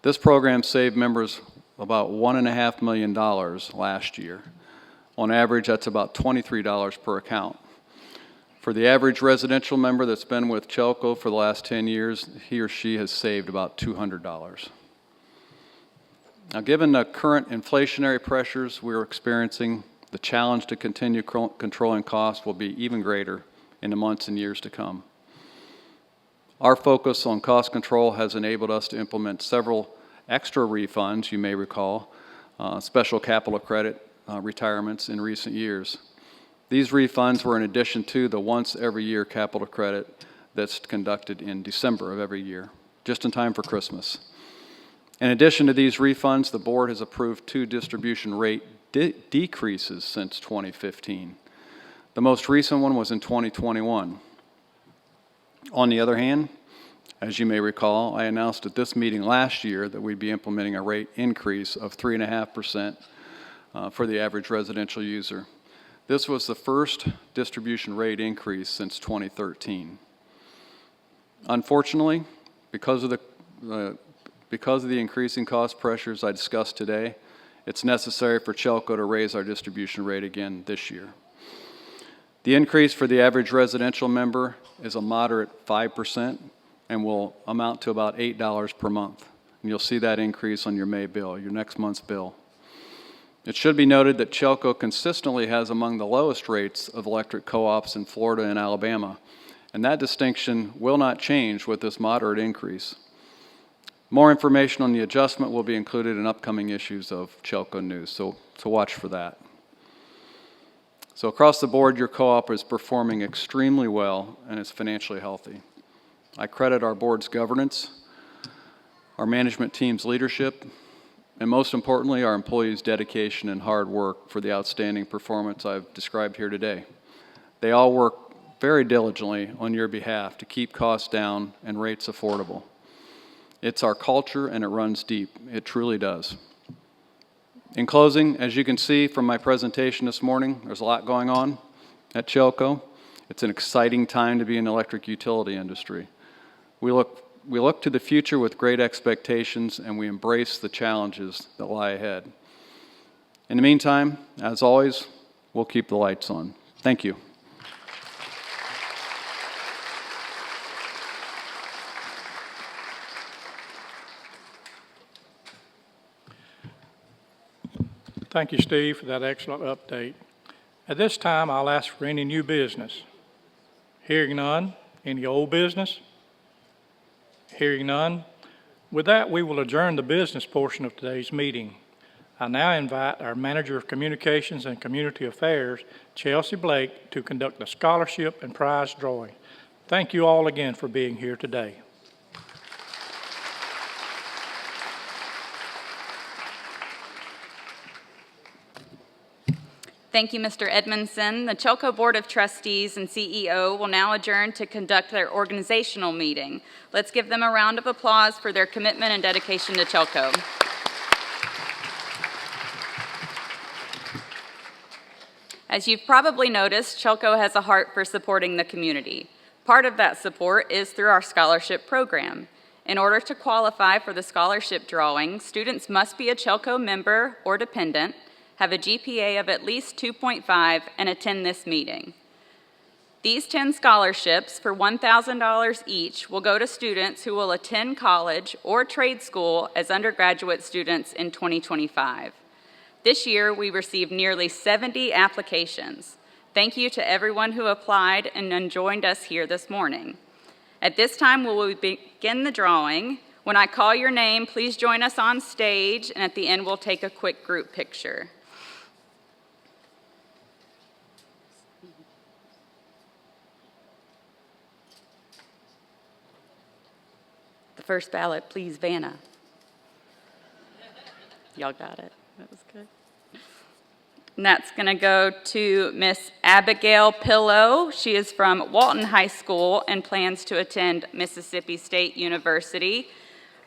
This program saved members about $1.5 million last year. On average, that's about $23 per account. For the average residential member that's been with CHELCO for the last 10 years, he or she has saved about $200. Now, given the current inflationary pressures we're experiencing, the challenge to continue controlling costs will be even greater in the months and years to come. Our focus on cost control has enabled us to implement several extra refunds, you may recall, special capital credit retirements in recent years. These refunds were in addition to the once every year capital credit that's conducted in December of every year, just in time for Christmas. In addition to these refunds, the board has approved 2 distribution rate decreases since 2015. The most recent one was in 2021. On the other hand, as you may recall, I announced at this meeting last year that we'd be implementing a rate increase of 3.5% for the average residential user. This was the first distribution rate increase since 2013. Unfortunately, because of the increasing cost pressures I discussed today, it's necessary for CHELCO to raise our distribution rate again this year. The increase for the average residential member is a moderate 5% and will amount to about $8 per month. And you'll see that increase on your May bill, your next month's bill. It should be noted that CHELCO consistently has among the lowest rates of electric co-ops in Florida and Alabama, and that distinction will not change with this moderate increase. More information on the adjustment will be included in upcoming issues of CHELCO News, so watch for that. So across the board, your co-op is performing extremely well and is financially healthy. I credit our board's governance, our management team's leadership, and most importantly, our employees' dedication and hard work for the outstanding performance I've described here today. They all work very diligently on your behalf to keep costs down and rates affordable. It's our culture and it runs deep. It truly does. In closing, as you can see from my presentation this morning, there's a lot going on at CHELCO. It's an exciting time to be in the electric utility industry. We look to the future with great expectations and we embrace the challenges that lie ahead. In the meantime, as always, we'll keep the lights on. Thank you. Thank you, Steve, for that excellent update. At this time, I'll ask for any new business. Hearing none, any old business? Hearing none. With that, we will adjourn the business portion of today's meeting. I now invite our Manager of Communications and Community Affairs, Chelsea Blake, to conduct the scholarship and prize drawing. Thank you all again for being here today. Thank you, Mr. Edmondson. The CHELCO Board of Trustees and CEO will now adjourn to conduct their organizational meeting. Let's give them a round of applause for their commitment and dedication to CHELCO. As you've probably noticed, CHELCO has a heart for supporting the community. Part of that support is through our scholarship program. In order to qualify for the scholarship drawing, students must be a CHELCO member or dependent, have a GPA of at least 2.5, and attend this meeting. These 10 scholarships for $1,000 each will go to students who will attend college or trade school as undergraduate students in 2025. This year, we received nearly 70 applications. Thank you to everyone who applied and joined us here this morning. At this time, we will begin the drawing. When I call your name, please join us on stage, and at the end, we'll take a quick group picture. The first ballot, please, Vanna. Y'all got it. That was good. And that's going to go to Miss Abigail Pillow. She is from Walton High School and plans to attend Mississippi State University.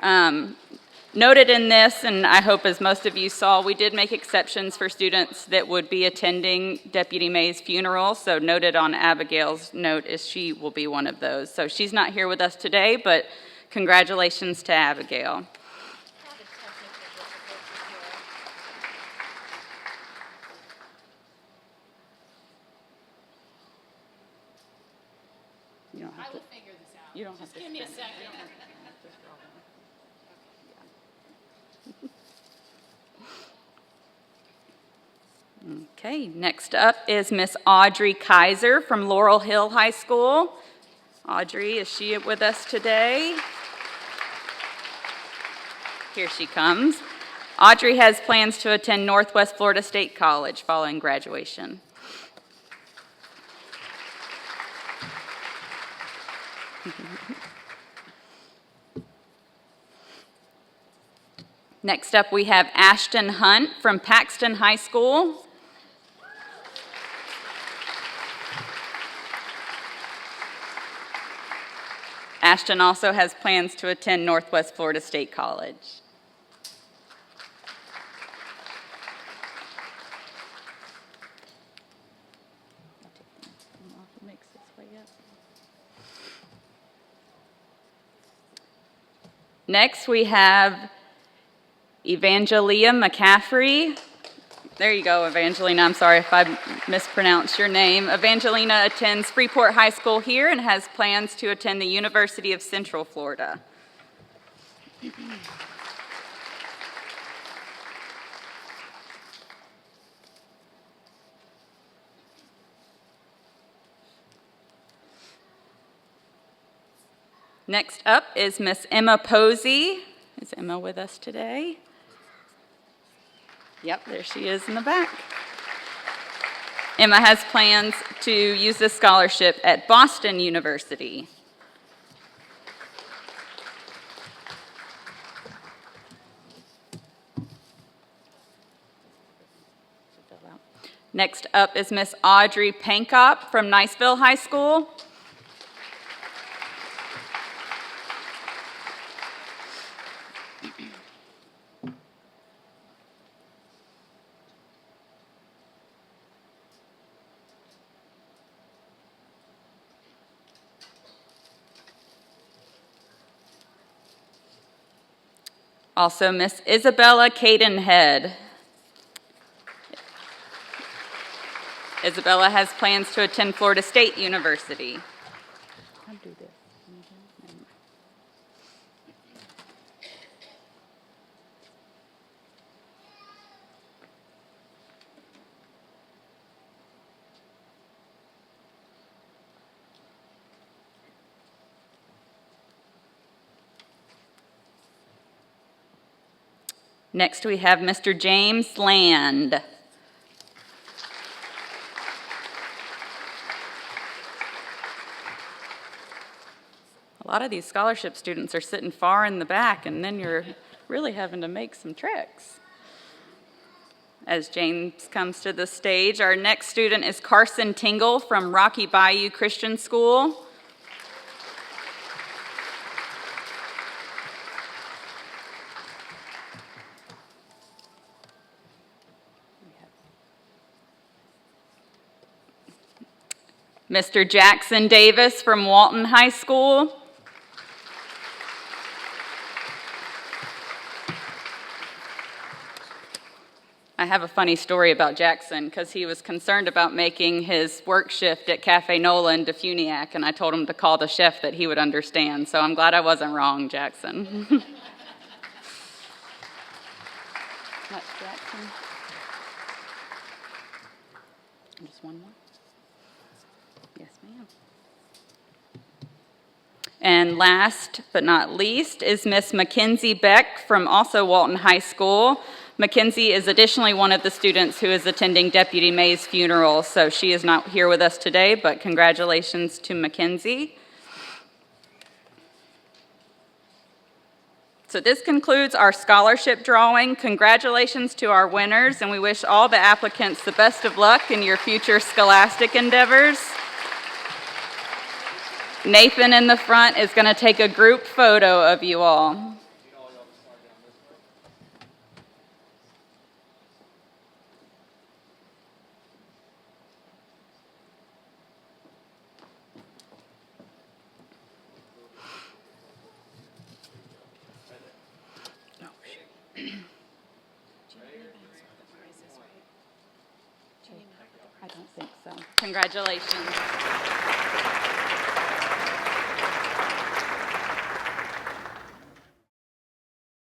Noted in this, and I hope as most of you saw, we did make exceptions for students that would be attending Deputy May's funeral. So noted on Abigail's note is she will be one of those. So she's not here with us today, but congratulations to Abigail. You don't have to Give me a spin it. second. You don't have to- Okay, next up is Miss Audrey Kaiser from Laurel Hill High School. Audrey, is she with us today? Here she comes. Audrey has plans to attend Northwest Florida State College following graduation. Next up, we have Ashton Hunt from Paxton High School. Ashton also has plans to attend Northwest Florida State College. Next, we have Evangelia McCaffrey. There you go, Evangelina. I'm sorry if I mispronounced your name. Evangelina attends Freeport High School here and has plans to attend the University of Central Florida. Next up is Miss Emma Posey. Is Emma with us today? Yep, there she is in the back. Emma has plans to use this scholarship at Boston University. Next up is Miss Audrey Pankop from Niceville High School. Also, Miss Isabella Cadenhead. Isabella has plans to attend Florida State University. I'll do this. Next, we have Mr. James Land. A lot of these scholarship students are sitting far in the back, and then you're really having to make some treks. As James comes to the stage, our next student is Carson Tingle from Rocky Bayou Christian School. Mr. Jackson Davis from Walton High School. I have a funny story about Jackson because he was concerned about making his work shift at Cafe Nola in Defuniak, and I told him to call the chef that he would understand, so I'm glad I wasn't wrong, Jackson. That's Jackson. Just one more. Yes, ma'am. And last but not least is Miss Mackenzie Beck from also Walton High School. Mackenzie is additionally one of the students who is attending Deputy May's funeral, so she is not here with us today, but congratulations to Mackenzie. So this concludes our scholarship drawing. Congratulations to our winners, and we wish all the applicants the best of luck in your future scholastic endeavors. Nathan in the front is going to take a group photo of you all. I don't think so. Congratulations.